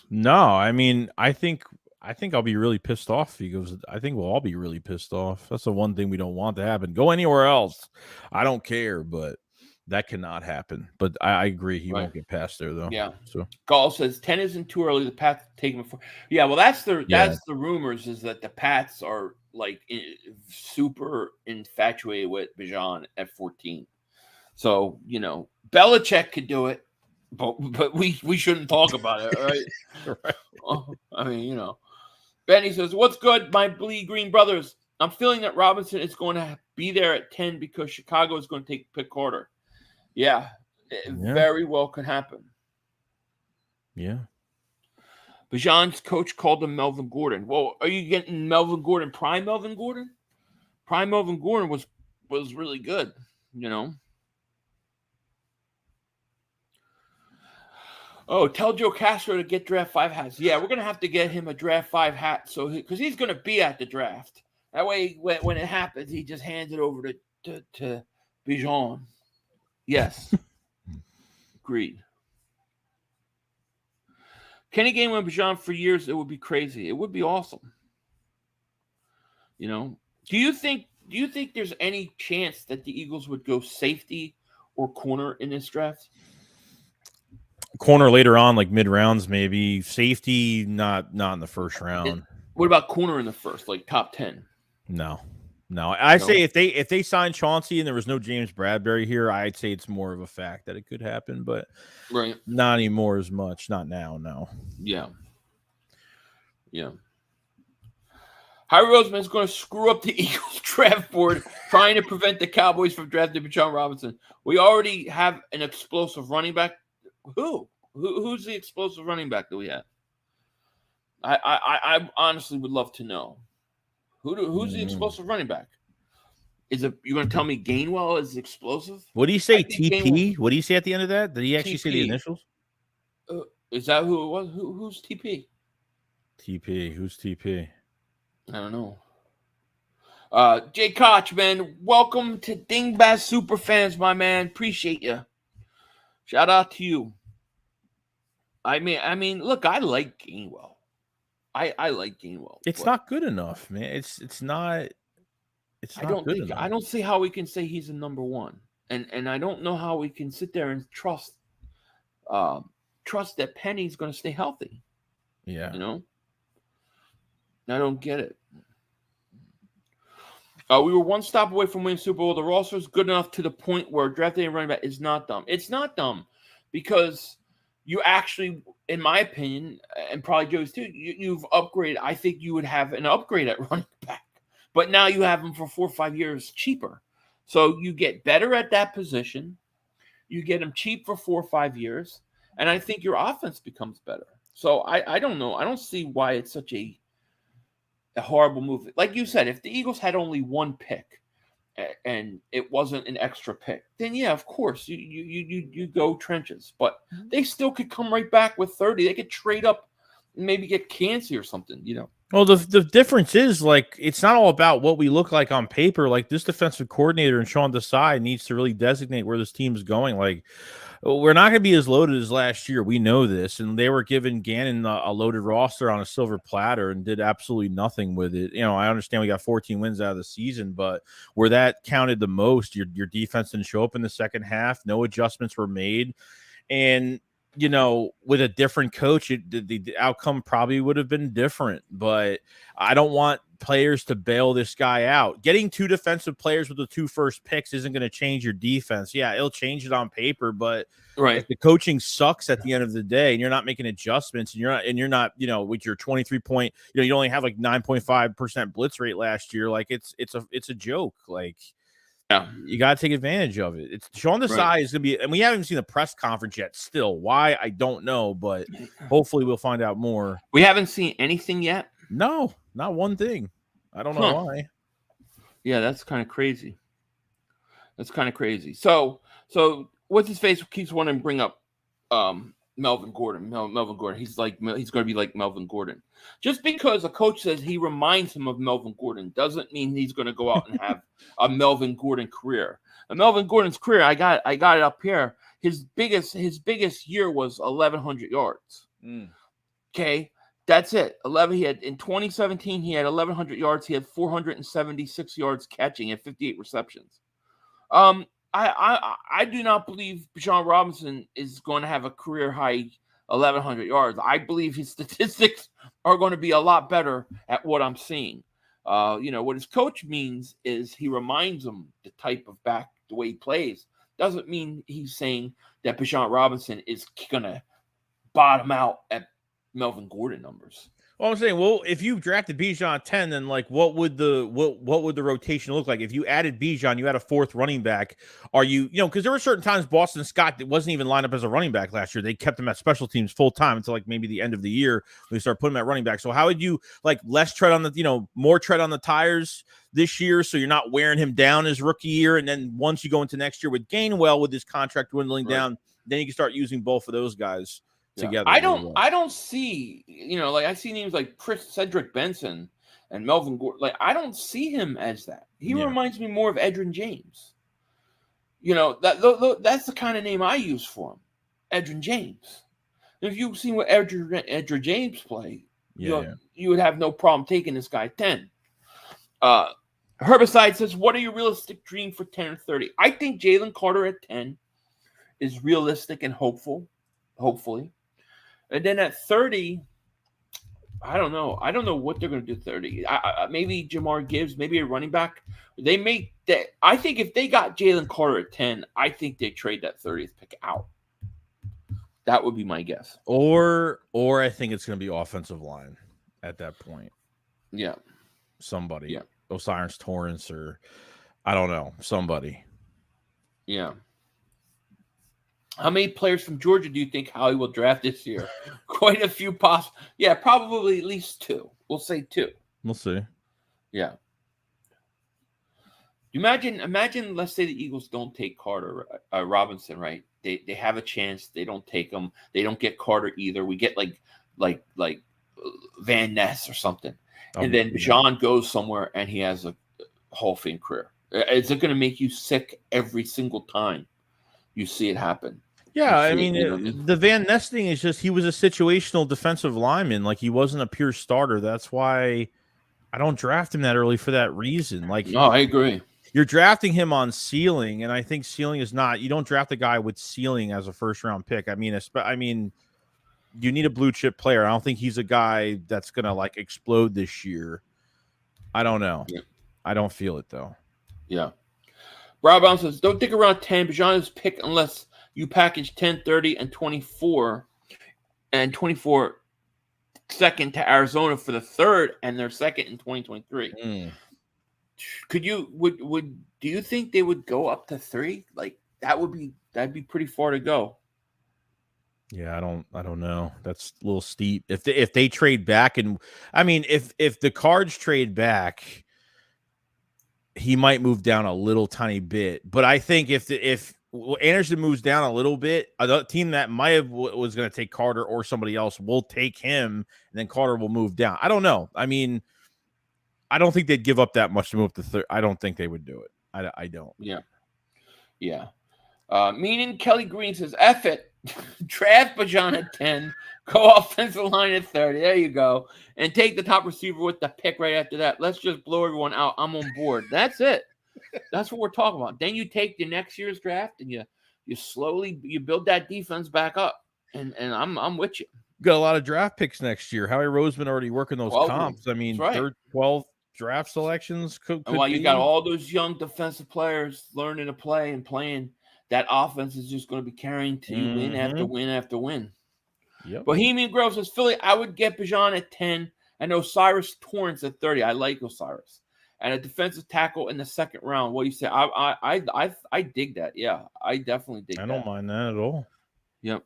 No, I mean, I think I'll be really pissed off if he goes. I think we'll all be really pissed off. That's the one thing we don't want to happen. Go anywhere else. I don't care, but that cannot happen. But I agree. He won't get past there, though. Yeah. So Gall says 10 isn't too early. The Pats take him for. Yeah, well, that's the rumors is that the Pats are like super infatuated with Bijan at 14. So, you know, Belichick could do it, but we shouldn't talk about it, right? Right. I mean, you know. Benny says, what's good, my bleed green brothers? I'm feeling that Robinson is going to be there at 10 because Chicago is going to pick Carter. Yeah, it very well could happen. Yeah. Bijan's coach called him Melvin Gordon. Well, are you getting Melvin Gordon, prime Melvin Gordon? Prime Melvin Gordon was really good, you know. Oh, tell Joe Castro to get draft 5 hats. Yeah, we're going to have to get him a draft 5 hat because he's going to be at the draft. That way, when it happens, he just hands it over to Bijan. Yes. Agreed. Kenny game with Bijan for years, it would be crazy. It would be awesome. You know, do you think there's any chance that the Eagles would go safety or corner in this draft? Corner later on, like mid rounds, maybe. Safety, not in the first round. What about corner in the first, like top 10? No. I say if they signed Chauncey and there was no James Bradbury here, I'd say it's more of a fact that it could happen, but not anymore as much. Not now, no. Yeah. Harry Roseman's going to screw up the Eagles draft board trying to prevent the Cowboys from drafting Bijan Robinson. We already have an explosive running back. Who's the explosive running back that we have? I honestly would love to know. Who's the explosive running back? You're going to tell me Gainwell is explosive? What do you say, TP? What do you say at the end of that? Did he actually say the initials? Is that who it was? Who's TP? TP. Who's TP? I don't know. Jay Koch, man, welcome to Dingbat Superfans, my man. Appreciate you. Shout out to you. I mean, look, I like Gainwell. I like Gainwell. It's not good enough, man. It's not. It's not good enough. I don't see how we can say he's a number one, and I don't know how we can sit there and trust that Penny's going to stay healthy. Yeah, you know. I don't get it. We were one stop away from winning Super Bowl. The roster is good enough to the point where drafting a running back is not dumb. It's not dumb because you actually, in my opinion, and probably Joe's too, you've upgraded. I think you would have an upgrade at running back. But now you have him for 4 or 5 years cheaper. So you get better at that position. You get him cheap for 4 or 5 years. And I think your offense becomes better. So I don't know. I don't see why it's such a horrible move. Like you said, if the Eagles had only one pick and it wasn't an extra pick, then yeah, of course you go trenches. But they still could come right back with 30. They could trade up and maybe get Kancey or something, you know. Well, the difference is like it's not all about what we look like on paper. Like this defensive coordinator and Sean Desai needs to really designate where this team's going. Like we're not going to be as loaded as last year. We know this, and they were giving Gannon a loaded roster on a silver platter and did absolutely nothing with it. You know, I understand we got 14 wins out of the season, but where that counted the most, your defense didn't show up in the second half. No adjustments were made, and you know, with a different coach, the outcome probably would have been different. But I don't want players to bail this guy out. Getting 2 defensive players with the 2 first picks isn't going to change your defense. Yeah, it'll change it on paper, but if the coaching sucks at the end of the day and you're not making adjustments and you're not, you know, with your 23 point, you know, you only have like 9.5% blitz rate last year. Like it's a joke. Like, yeah, you got to take advantage of it. It's Sean Desai is going to be, and we haven't seen the press conference yet. Still, why I don't know, but hopefully we'll find out more. We haven't seen anything yet. No, not one thing. I don't know why. Yeah, that's kind of crazy. That's kind of crazy. So what's his face keeps wanting to bring up Melvin Gordon. Melvin Gordon. He's going to be like Melvin Gordon. Just because a coach says he reminds him of Melvin Gordon doesn't mean he's going to go out and have a Melvin Gordon career. A Melvin Gordon's career, I got it up here. His biggest year was 1,100 yards. Okay, that's it. 11. He had in 2017. He had 1,100 yards. He had 476 yards catching and 58 receptions. I do not believe Bijan Robinson is going to have a career high 1,100 yards. I believe his statistics are going to be a lot better at what I'm seeing. You know, what his coach means is he reminds him the type of back, the way he plays. Doesn't mean he's saying that Bijan Robinson is going to bottom out at Melvin Gordon numbers. Well, I'm saying, well, if you drafted Bijan at 10, then like what would the rotation look like? If you added Bijan, you had a 4th running back. Are you know, because there were certain times Boston Scott that wasn't even lined up as a running back last year. They kept him at special teams full time until like maybe the end of the year when they start putting him at running back. So how would you like less tread on the, you know, more tread on the tires this year so you're not wearing him down his rookie year? And then once you go into next year with Gainwell with his contract dwindling down, then you can start using both of those guys. Together. I don't see, you know, like I see names like Cedric Benson and Melvin Gordon. Like I don't see him as that. He reminds me more of Edgerrin James. You know, that's the kind of name I use for him, Edgerrin James. If you've seen what Edgerrin James play, you would have no problem taking this guy 10. Herbicide says, what are your realistic dream for 10 or 30? I think Jalen Carter at 10 is realistic and hopefully. And then at 30, I don't know. I don't know what they're going to do 30. Maybe Jamar Gibbs, maybe a running back. They make that. I think if they got Jalen Carter at 10, I think they trade that 30th pick out. That would be my guess. Or I think it's going to be offensive line at that point. Yeah. Somebody. Yeah. Osiris Torrance or I don't know. Somebody. Yeah. How many players from Georgia do you think Howie will draft this year? Quite a few possible. Yeah, probably at least 2. We'll say 2. We'll see. Yeah. Imagine, let's say the Eagles don't take Carter, Robinson, right? They have a chance. They don't take him. They don't get Carter either. We get like Van Ness or something. And then Bijan goes somewhere and he has a Hall of Fame career. Is it going to make you sick every single time you see it happen? Yeah, I mean, the Van Ness thing is just he was a situational defensive lineman. Like, he wasn't a pure starter. That's why I don't draft him that early for that reason. Like, no, I agree. You're drafting him on ceiling, and I think ceiling is not – you don't draft a guy with ceiling as a first-round pick. I mean, you need a blue-chip player. I don't think he's a guy that's going to, like, explode this year. I don't know. Yeah. I don't feel it, though. Yeah. Rob Brown says, don't think around 10. Bijan is pick unless you package 10, 30, and 24 second to Arizona for the third and their second in 2023. Could you do you think they would go up to 3? Like that'd be pretty far to go. Yeah, I don't know. That's a little steep. If they trade back, and I mean if the Cards trade back, he might move down a little tiny bit. But I think if Anderson moves down a little bit, a team that might have was going to take Carter or somebody else will take him, and then Carter will move down. I don't know. I mean, I don't think they'd give up that much to move to third. I don't think they would do it. I don't. Yeah. Yeah. Meaning Kelly Green says, F it. Draft Bijan at 10. Go offensive line at 30. There you go. And take the top receiver with the pick right after that. Let's just blow everyone out. I'm on board. That's it. That's what we're talking about. Then you take the next year's draft and you slowly build that defense back up. And I'm with you. Got a lot of draft picks next year. Howie Roseman already working those comps. I mean, right. third, 12 draft selections could and while be. You got all those young defensive players learning to play and playing, that offense is just going to be carrying to you win after win after win. Yep. Bohemian Grove says, Philly, I would get Bijan at 10 and Osiris Torrance at 30. I like Osiris. And a defensive tackle in the second round. What do you say? I dig that. Yeah, I definitely dig that. I don't mind that at all. Yep.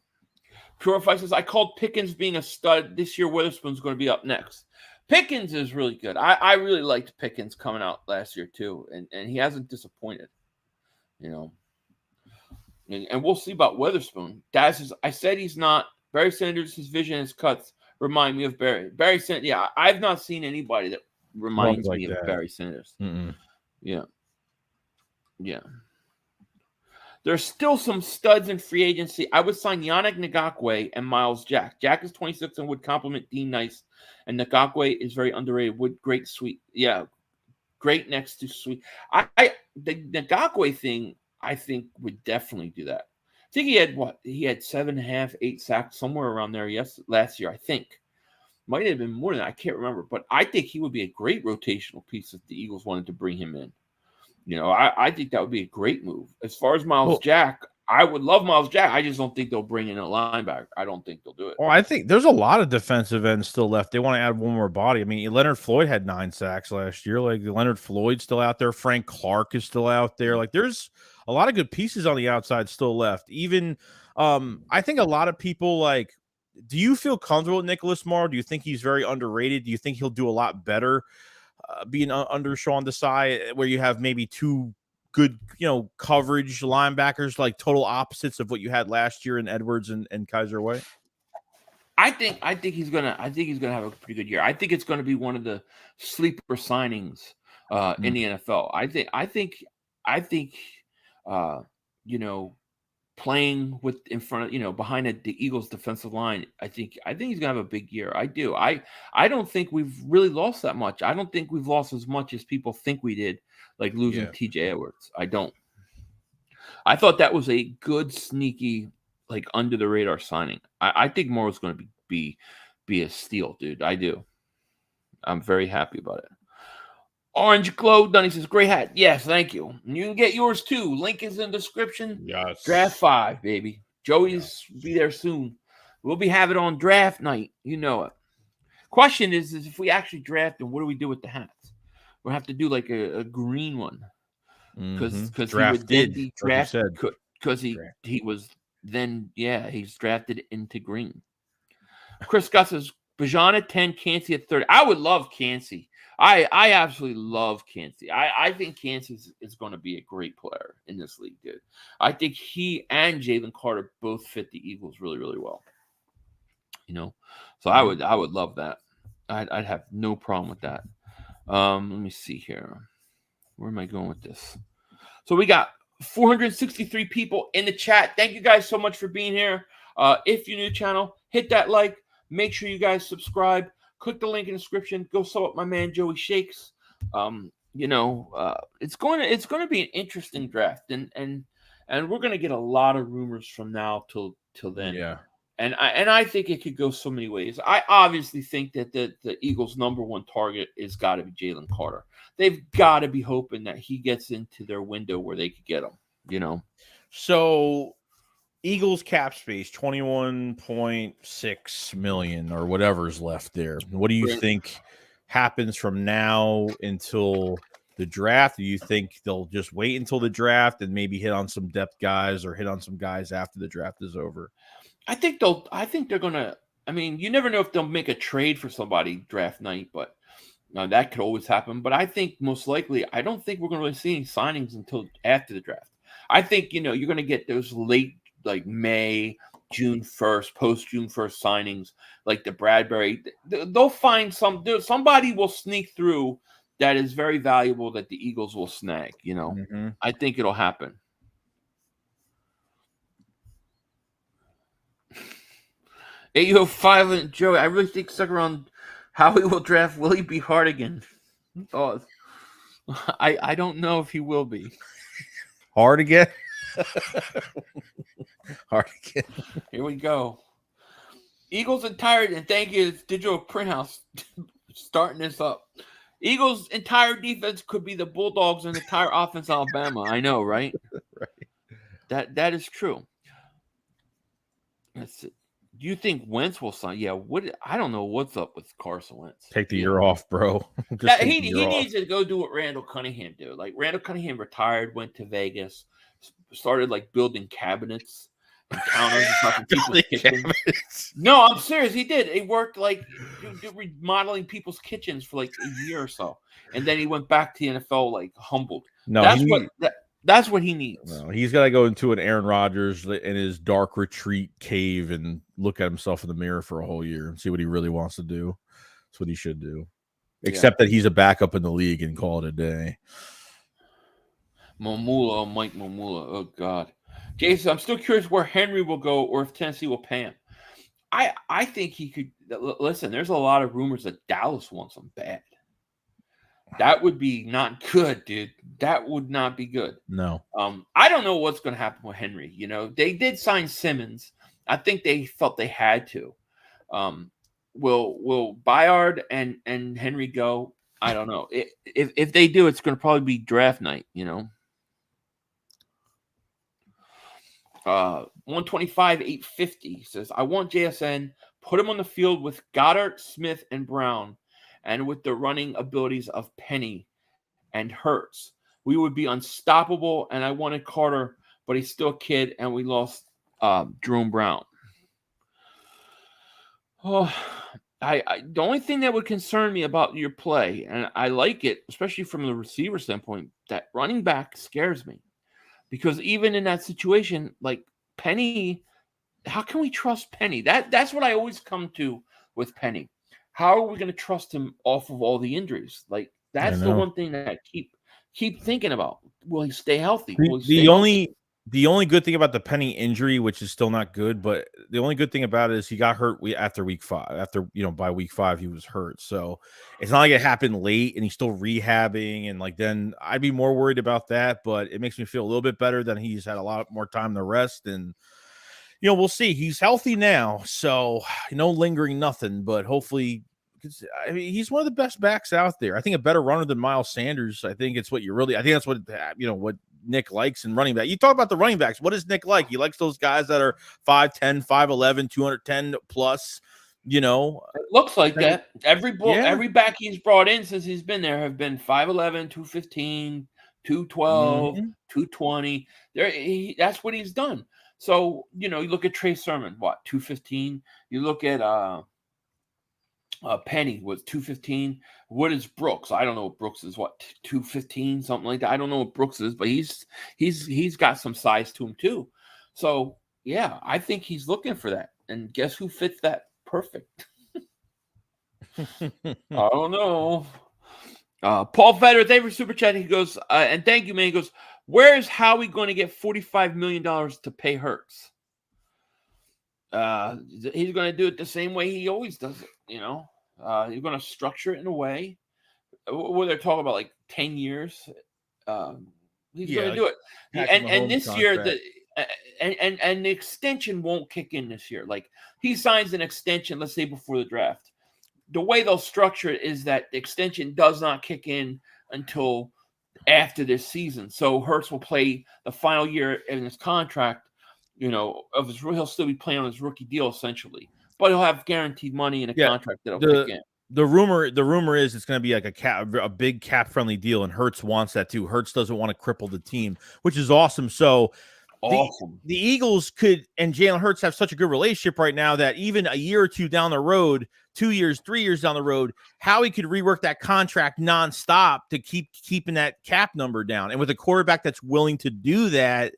Purify says, I called Pickens being a stud. This year, Witherspoon's going to be up next. Pickens is really good. I really liked Pickens coming out last year, too. And he hasn't disappointed. You know. And we'll see about Witherspoon. Dad says, I said he's not. Barry Sanders, his vision, his cuts remind me of Barry. Barry Sanders, yeah, I've not seen anybody that reminds me of Barry Sanders. Yeah. Yeah. There's still some studs in free agency. I would sign Yannick Ngakoue and Miles Jack. Jack is 26 and would complement Dean Nice. And Ngakoue is very underrated. Would great sweet. Yeah. Great next to sweet. The Ngakoue thing, I think would definitely do that. I think he had 7.5, 8 sacks, somewhere around there last year, I think. Might have been more than that. I can't remember. But I think he would be a great rotational piece if the Eagles wanted to bring him in. You know, I think that would be a great move. As far as Miles Jack, I would love Miles Jack. I just don't think they'll bring in a linebacker. I don't think they'll do it. Well, I think there's a lot of defensive ends still left. They want to add one more body. I mean, Leonard Floyd had 9 sacks last year. Like, Leonard Floyd's still out there. Frank Clark is still out there. Like, there's a lot of good pieces on the outside still left. Even, I think a lot of people, like, do you feel comfortable with Nicholas Morrow? Do you think he's very underrated? Do you think he'll do a lot better being under Sean Desai, where you have maybe 2 good, coverage linebackers, like total opposites of what you had last year in Edwards and Kaiser White? I think he's gonna have a pretty good year. I think it's gonna be one of the sleeper signings in the NFL. I think playing in front of behind the Eagles defensive line, I think he's gonna have a big year. I do. I don't think we've really lost that much. I don't think we've lost as much as people think we did, like losing TJ Edwards. I don't. I thought that was a good sneaky, like under the radar signing. I think Morrow's going to be a steal, dude. I do. I'm very happy about it. Orange Glow Dunny says, great hat. Yes, thank you. And you can get yours too. Link is in the description. Yes. Draft 5, baby. Joey's be there soon. We'll be having it on draft night. You know it. Question is if we actually draft them, what do we do with the hats? We'll have to do like a green one. Because he would then be drafted because he was then he's drafted into green. Chris Scott says Bijan at 10, Cansey at 30. I would love Cansey. I absolutely love Cansey. I think Cansey is going to be a great player in this league, dude. I think he and Jalen Carter both fit the Eagles really, really well. So I would love that. I'd have no problem with that. Let me see here. Where am I going with this? So we got 463 people in the chat. Thank you guys so much for being here. If you're new to the channel, hit that like. Make sure you guys subscribe. Click the link in the description. Go sub up my man Joey Shakes. It's going to be an interesting draft, and we're going to get a lot of rumors from now till then. Yeah. And I think it could go so many ways. I obviously think that the Eagles' number one target is got to be Jalen Carter. They've got to be hoping that he gets into their window where they could get him. So Eagles cap space, $21.6 million or whatever's left there. What do you think happens from now until the draft? Do you think they'll just wait until the draft and maybe hit on some depth guys or hit on some guys after the draft is over? I think they're gonna. I mean, you never know if they'll make a trade for somebody draft night, but that could always happen. But I think most likely, I don't think we're going to really see any signings until after the draft. I think, you're going to get those late, like May, June 1st, post June 1st signings, like the Bradbury. They'll find somebody will sneak through that is very valuable that the Eagles will snag. I think it'll happen. $805 and Joey, I really think stuck around how he will draft Willie B. Hardigan. Oh, I don't know if he will be. Hard again. Hard again. Here we go. Eagles entire, and thank you, Digital Print House, starting this up. Eagles' entire defense could be the Bulldogs' and entire offense Alabama. I know, right? Right. That is true. That's it. Do you think Wentz will sign? Yeah. I don't know what's up with Carson Wentz. Take the year off, bro. He needs to go do what Randall Cunningham did. Like Randall Cunningham retired, went to Vegas, started like building cabinets and counters and stuff in people's kitchens. No, I'm serious. He did. He worked like remodeling people's kitchens for like a year or so, and then he went back to the NFL like humbled. No, that's what he needs. No, he's got to go into an Aaron Rodgers in his dark retreat cave and look at himself in the mirror for a whole year and see what he really wants to do. That's what he should do. Except that he's a backup in the league and call it a day. Mike Mamula. Oh, God. Jason, I'm still curious where Henry will go or if Tennessee will pay him. I think he could. Listen, there's a lot of rumors that Dallas wants him bad. That would be not good, dude. That would not be good. No. I don't know what's going to happen with Henry. They did sign Simmons. I think they felt they had to. Will Bayard and Henry go? I don't know. If they do, it's going to probably be draft night. 125, 850 says, I want JSN. Put him on the field with Goddard, Smith, and Brown. And with the running abilities of Penny and Hurts, we would be unstoppable. And I wanted Carter, but he's still a kid, and we lost Jerome Brown. Oh, the only thing that would concern me about your play, and I like it, especially from the receiver standpoint, that running back scares me. Because even in that situation, like Penny, how can we trust Penny? That's what I always come to with Penny. How are we going to trust him off of all the injuries? Like that's the one thing that I keep thinking about. Will he stay healthy? The only good thing about the Penny injury, which is still not good, but the only good thing about it is he got hurt after week 5. By week 5 he was hurt, so it's not like it happened late and he's still rehabbing. And like then I'd be more worried about that. But it makes me feel a little bit better that he's had a lot more time to rest and. We'll see. He's healthy now, so no lingering nothing. But hopefully, he's one of the best backs out there. I think a better runner than Miles Sanders. I think it's what I think that's what what Nick likes in running back. You talk about the running backs. What does Nick like? He likes those guys that are 5'10", 5'11", 210 plus. It looks like that. Every back he's brought in since he's been there have been 5'11", 215, 212, 220. That's what he's done. So, you look at Trey Sermon, 215? You look at Penny was 215. What is Brooks? I don't know what Brooks is, 215, something like that. I don't know what Brooks is, but he's got some size to him too. So, yeah, I think he's looking for that. And guess who fits that perfect? I don't know. Paul Feder, thank you for super chat. He goes, and thank you, man. He goes, where is Howie going to get $45 million to pay Hurts? He's going to do it the same way he always does it, He's going to structure it in a way where they're talking about like 10 years. He's going to do it. And this year, the extension won't kick in this year. Like he signs an extension, let's say before the draft. The way they'll structure it is that the extension does not kick in until after this season. So Hurts will play the final year in his contract, he'll still be playing on his rookie deal essentially, but he'll have guaranteed money in a contract that'll kick in. The rumor is it's going to be like a big cap friendly deal, and Hurts wants that too. Hurts doesn't want to cripple the team, which is awesome. So awful. The Eagles could and Jalen Hurts have such a good relationship right now that even a year or two down the road, 2 years, 3 years down the road, Howie could rework that contract nonstop to keeping that cap number down. And with a quarterback that's willing to do that,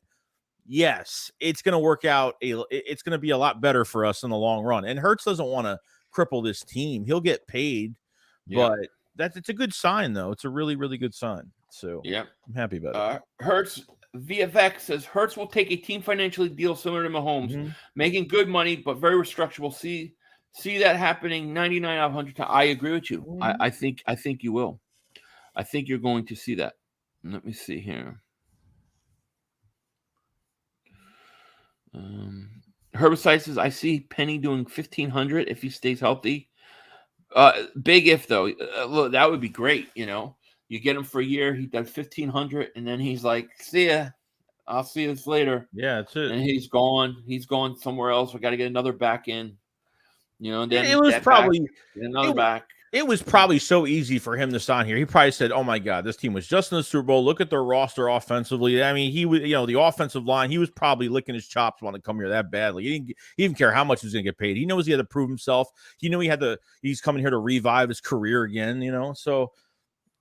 yes, it's going to work out. It's going to be a lot better for us in the long run. And Hurts doesn't want to cripple this team. He'll get paid, but it's a good sign, though. It's a really, really good sign. So I'm happy about it. Hurts VFX says Hurts will take a team financially deal similar to Mahomes, making good money but very restructurable. See that happening 99 out of 100 times. I agree with you. I think you will. I think you're going to see that. Let me see here. Herbicide says I see Penny doing 1,500 if he stays healthy. Big if though. Look, that would be great. You get him for a year. He does 1,500, and then he's like, "See ya. I'll see you later." Yeah, that's it. And he's gone. He's gone somewhere else. We got to get another back in. And then it was probably another back. It was probably so easy for him to sign here. He probably said, "Oh my God, this team was just in the Super Bowl. Look at their roster offensively." I mean, he was, the offensive line. He was probably licking his chops wanting to come here that badly. He didn't care how much he was going to get paid. He knows he had to prove himself. He knew he's coming here to revive his career again. So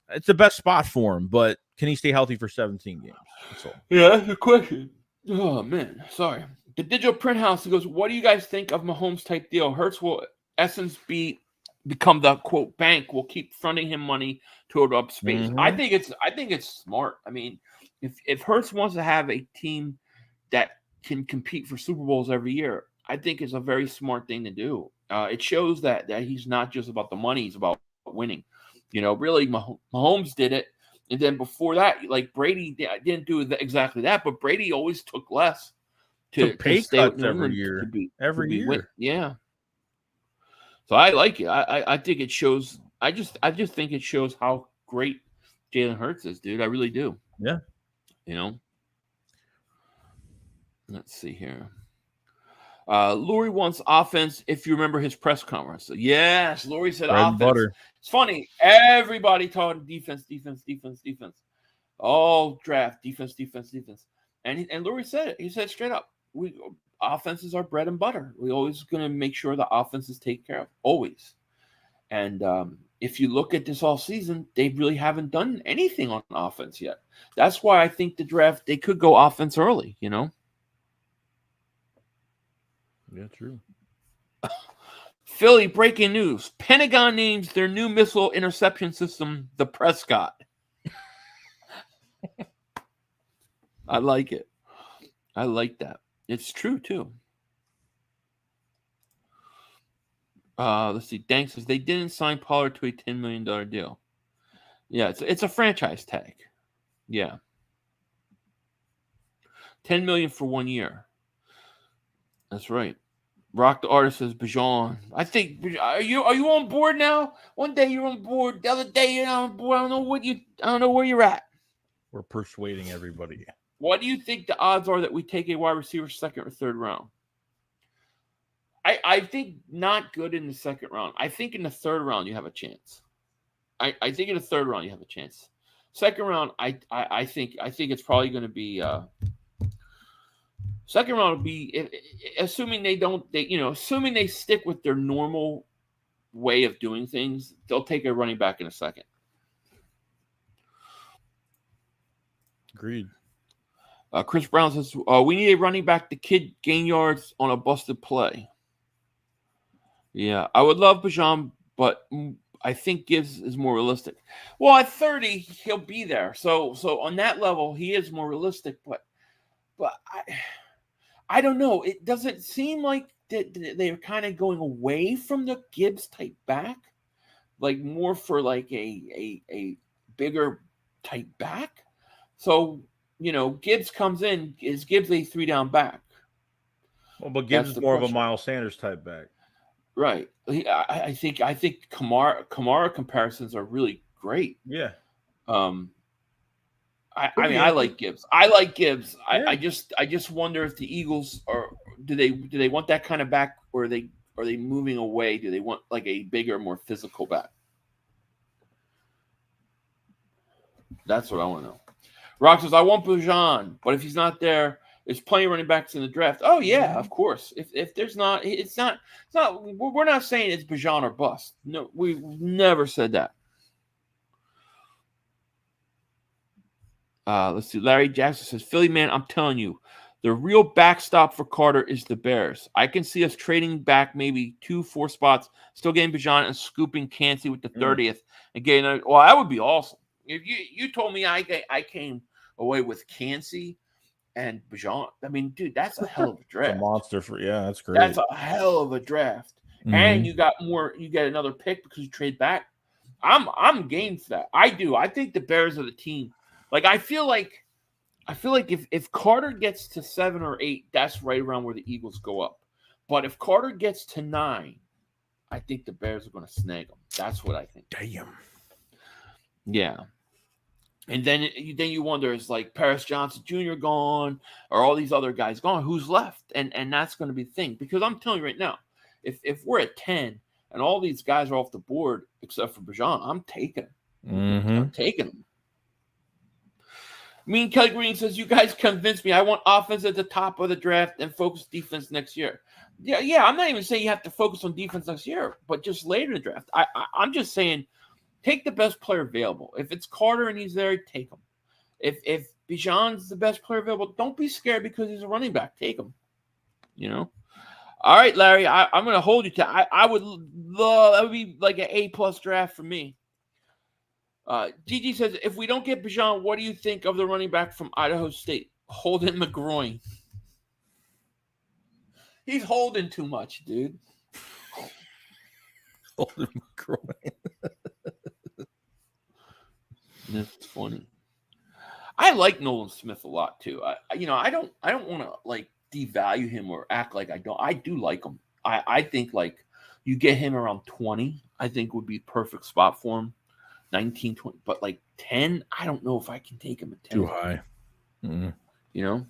it's the best spot for him. But can he stay healthy for 17 games? That's all. Yeah, that's the question. Oh man, sorry. The Digital Print House, he goes, "What do you guys think of Mahomes type deal? Hurts will essence become the quote bank, will keep fronting him money to open up space." I think it's smart. I mean, if Hurts wants to have a team that can compete for Super Bowls every year, I think it's a very smart thing to do. It shows that he's not just about the money; he's about winning. Really, Mahomes did it, and then before that, like Brady didn't do exactly that, but Brady always took less to pay stay cuts with every year. Every year. Win. Yeah. So I like it. I think it shows. I just think it shows how great Jalen Hurts is, dude. I really do. Yeah. Let's see here. Lurie wants offense. If you remember his press conference, yes, Lurie said bread offense. Butter. It's funny. Everybody talking defense. All draft defense. And Lurie said it. He said straight up, offenses are bread and butter. We're always going to make sure the offense is taken care of, always. And if you look at this all season, they really haven't done anything on offense yet. That's why I think the draft, they could go offense early, Yeah, true. Philly, breaking news. Pentagon names their new missile interception system the Prescott. I like it. I like that. It's true, too. Let's see. Dank says they didn't sign Pollard to a $10 million deal. Yeah, it's a franchise tag. Yeah. $10 million for 1 year. That's right. Rock the Artist says Bijan. I think are you on board now? One day you're on board. The other day you're not on board. I don't know where you're at. We're persuading everybody. What do you think the odds are that we take a wide receiver second or third round? I think not good in the second round. I think in the third round you have a chance. I think in the third round you have a chance. Second round, I think it's probably going to be second round will be assuming assuming they stick with their normal way of doing things, they'll take a running back in a second. Agreed. Chris Brown says, we need a running back to kid gain yards on a busted play. Yeah, I would love Bijan, but I think Gibbs is more realistic. Well, at 30, he'll be there. So on that level, he is more realistic. But I don't know. It doesn't seem like they're kind of going away from the Gibbs type back, like more for like a bigger type back. So Gibbs comes in. Is Gibbs a 3-down back? Well, but Gibbs is more of a Miles Sanders type back. Right. I think Kamara comparisons are really great. Yeah. I mean, I like Gibbs. Yeah. I just wonder if the Eagles do they want that kind of back, or are they moving away? Do they want like a bigger, more physical back? That's what I want to know. Rock says, I want Bijan, but if he's not there, There's plenty of running backs in the draft. Oh yeah, of course. If there's not, it's not. We're not saying it's Bijan or bust. No, we've never said that. Let's see. Larry Jackson says, Philly man, I'm telling you, the real backstop for Carter is the Bears. I can see us trading back maybe 2-4 spots, still getting Bijan and scooping Kancey with the 30th and getting. Well, that would be awesome. If you told me I came away with Kancey and Bijan, I mean, dude, that's a hell of a draft. It's a monster that's great. That's a hell of a draft. And you get another pick because you trade back. I'm game for that. I do. I think the Bears are the team. Like I feel like if Carter gets to 7 or 8, that's right around where the Eagles go up. But if Carter gets to 9, I think the Bears are going to snag him. That's what I think. Damn. Yeah. And then you wonder, is like Paris Johnson Jr. gone or all these other guys gone? Who's left? And that's going to be the thing. Because I'm telling you right now, if we're at 10 and all these guys are off the board except for Bijan, I'm taking them. I'm taking them. Mean Kelly Green says, you guys convinced me. I want offense at the top of the draft and focus defense next year. Yeah. I'm not even saying you have to focus on defense next year, but just later in the draft. I'm just saying take the best player available. If it's Carter and he's there, take him. If Bijan's the best player available, don't be scared because he's a running back. Take him. You know? All right, Larry, I'm going to hold you to I would love – that would be like an A+ draft for me. Gigi says, if we don't get Bijan, what do you think of the running back from Idaho State? Holden McGroin. He's holding too much, dude. Holden McGroin. That's funny. I like Nolan Smith a lot too. I don't want to like devalue him or act like I don't. I do like him. I think like you get him around 20, I think would be perfect spot for him. 19, 20, but like 10, I don't know if I can take him at 10. Too high. You know?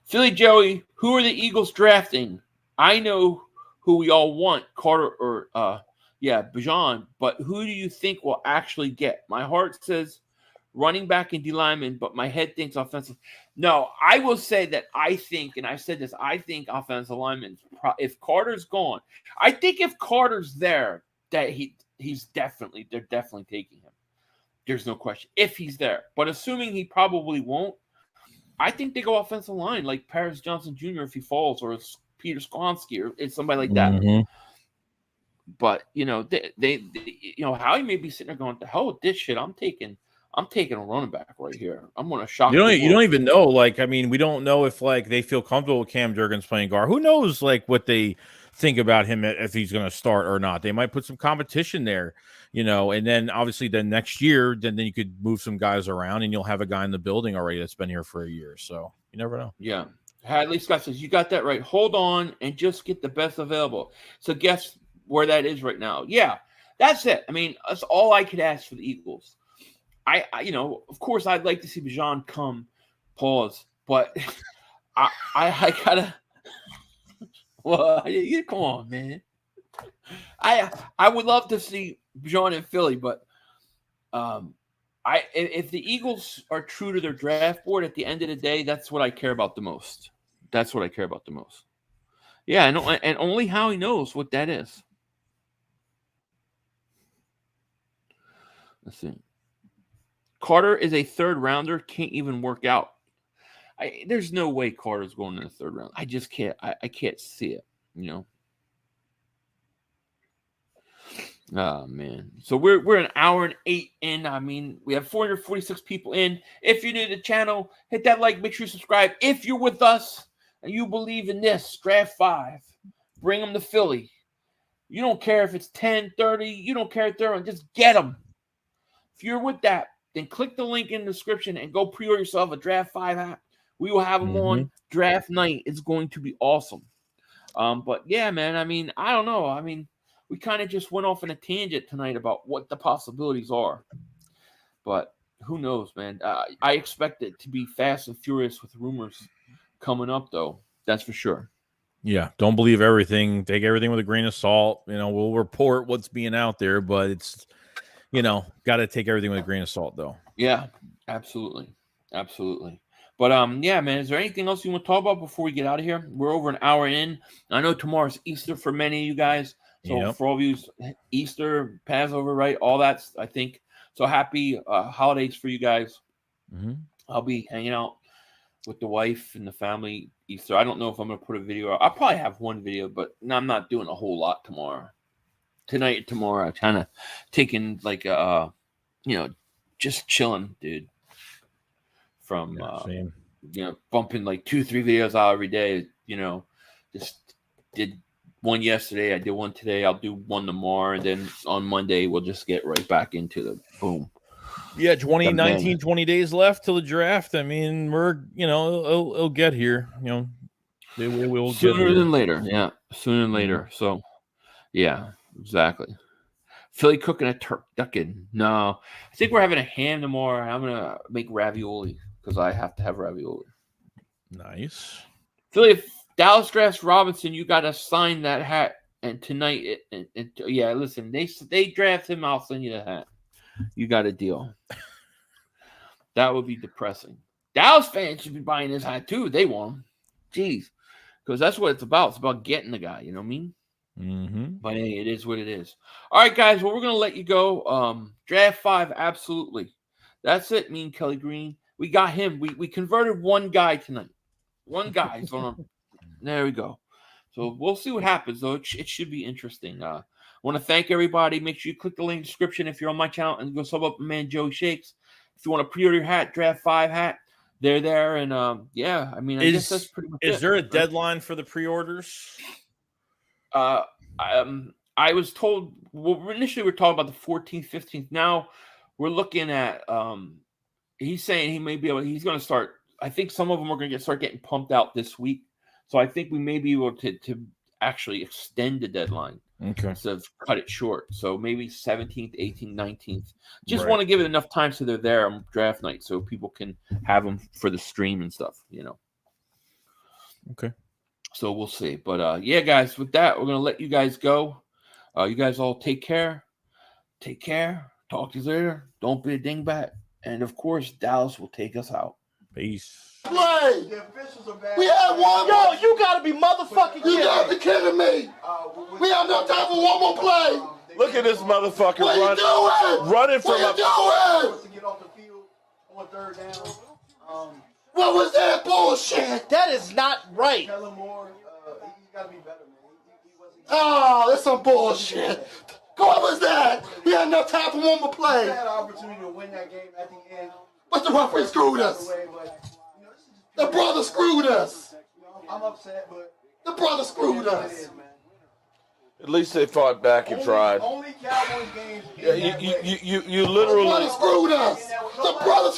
Philly Joey, who are the Eagles drafting? I know who we all want, Carter or Bijan, but who do you think will actually get? My heart says running back and D lineman, but my head thinks offensive. No, I will say that I think, and I've said this, I think offensive linemen, if Carter's gone, I think if Carter's there, that they're definitely taking him. There's no question. If he's there. But assuming he probably won't, I think they go offensive line like Paris Johnson Jr. if he falls, or Peter Sklonsky, or it's somebody like that. But they Howie may be sitting there going, "The hell with this shit. I'm taking a running back right here. I'm gonna shock." You don't even know. Like, I mean, we don't know if like they feel comfortable with Cam Jurgens playing guard. Who knows like what they think about him if he's going to start or not. They might put some competition there, and then obviously then next year, then you could move some guys around and you'll have a guy in the building already that's been here for a year. So you never know. Yeah. Hadley Scott says, you got that right. Hold on and just get the best available. So guess where that is right now. Yeah, that's it. I mean, that's all I could ask for the Eagles. I of course I'd like to see Bijan come, but I gotta. Well, come on, man. I would love to see Bijan in Philly, but if the Eagles are true to their draft board at the end of the day, that's what I care about the most. Yeah, and only Howie knows what that is. Let's see. Carter is a third rounder, can't even work out. There's no way Carter's going in the third round. I just can't. I can't see it. Oh man. So we're an hour and 8 in. I mean, we have 446 people in. If you're new to the channel, hit that like. Make sure you subscribe. If you're with us and you believe in this draft 5, bring them to Philly. You don't care if it's 10, 30. You don't care if they're on. Just get them. If you're with that, then click the link in the description and go pre-order yourself a draft 5 hat. We will have them on draft night. It's going to be awesome. But yeah, man, I mean, I don't know. I mean, we kind of just went off on a tangent tonight about what the possibilities are. But who knows, man? I expect it to be fast and furious with rumors coming up, though. That's for sure. Yeah, don't believe everything. Take everything with a grain of salt. We'll report what's being out there, but it's, got to take everything with a grain of salt, though. Yeah, absolutely. Absolutely. But yeah, man, is there anything else you want to talk about before we get out of here? We're over an hour in. I know tomorrow's Easter for many of you guys. So for all of you, Easter, Passover, right? All that, I think. So happy holidays for you guys. Mm-hmm. I'll be hanging out with the wife and the family Easter. I don't know if I'm going to put a video out. I'll probably have one video, but I'm not doing a whole lot tomorrow. Tonight and tomorrow, I'm kind of taking like just chilling, dude. From bumping like 2-3 videos out every day. Just did one yesterday. I did one today. I'll do one tomorrow, and then on Monday we'll just get right back into the boom. Yeah, 20 days left till the draft. I mean, we're it'll get here. They will sooner than later. Yeah, sooner than later. So, yeah, exactly. Philly cooking a turducken. No, I think we're having a ham tomorrow. I'm gonna make ravioli because I have to have ravioli. Nice. Philly, if Dallas drafts Robinson, you got to sign that hat. And tonight, yeah, listen, they draft him. I'll send you the hat. You got a deal. That would be depressing. Dallas fans should be buying his hat too. They want him. Jeez. Because that's what it's about. It's about getting the guy. You know what I mean? Mm-hmm. But hey, it is what it is. All right, guys. Well, we're going to let you go. Draft 5, absolutely. That's it, me and Kelly Green. We got him. We converted one guy tonight. One guy. There we go. So we'll see what happens, though. It should be interesting. I want to thank everybody. Make sure you click the link in the description if you're on my channel and go sub up my man Joey Shakes. If you want to pre-order your hat, Draft 5 hat, they're there. And yeah, I mean, I guess that's pretty much it. Is there a deadline for the pre-orders? I was told, initially we were talking about the 14th, 15th. Now we're looking at, he's saying he may be able, he's going to start, I think some of them are going to start getting pumped out this week. So I think we may be able to actually extend the deadline instead of cut it short. So maybe 17th, 18th, 19th. Just want to give it enough time so they're there on draft night so people can have them for the stream and stuff, Okay. So we'll see. But yeah, guys, with that, we're going to let you guys go. You guys all take care. Take care. Talk to you later. Don't be a dingbat. And of course, Dallas will take us out. Peace. Play. We had one. Yo, you gotta be motherfucking kidding me. You gotta be kidding me. We have no time for one more play. Look at this motherfucker What are you doing? running from What a. are you doing? To get off the field on 3rd down. What was that bullshit? That is not right. Tell him more. He's got to be better, man. He wasn't. Oh, that's some bullshit. What was that? We had no time for one more He play. had an opportunity to win that game at the end. But the referee screwed us. Away, but, you know, this is just The brother screwed us. I'm upset, but The brother screwed it is, us. man. At least they fought back and tried. Only Cowboys games. Yeah, you The brother literally. screwed us. The brother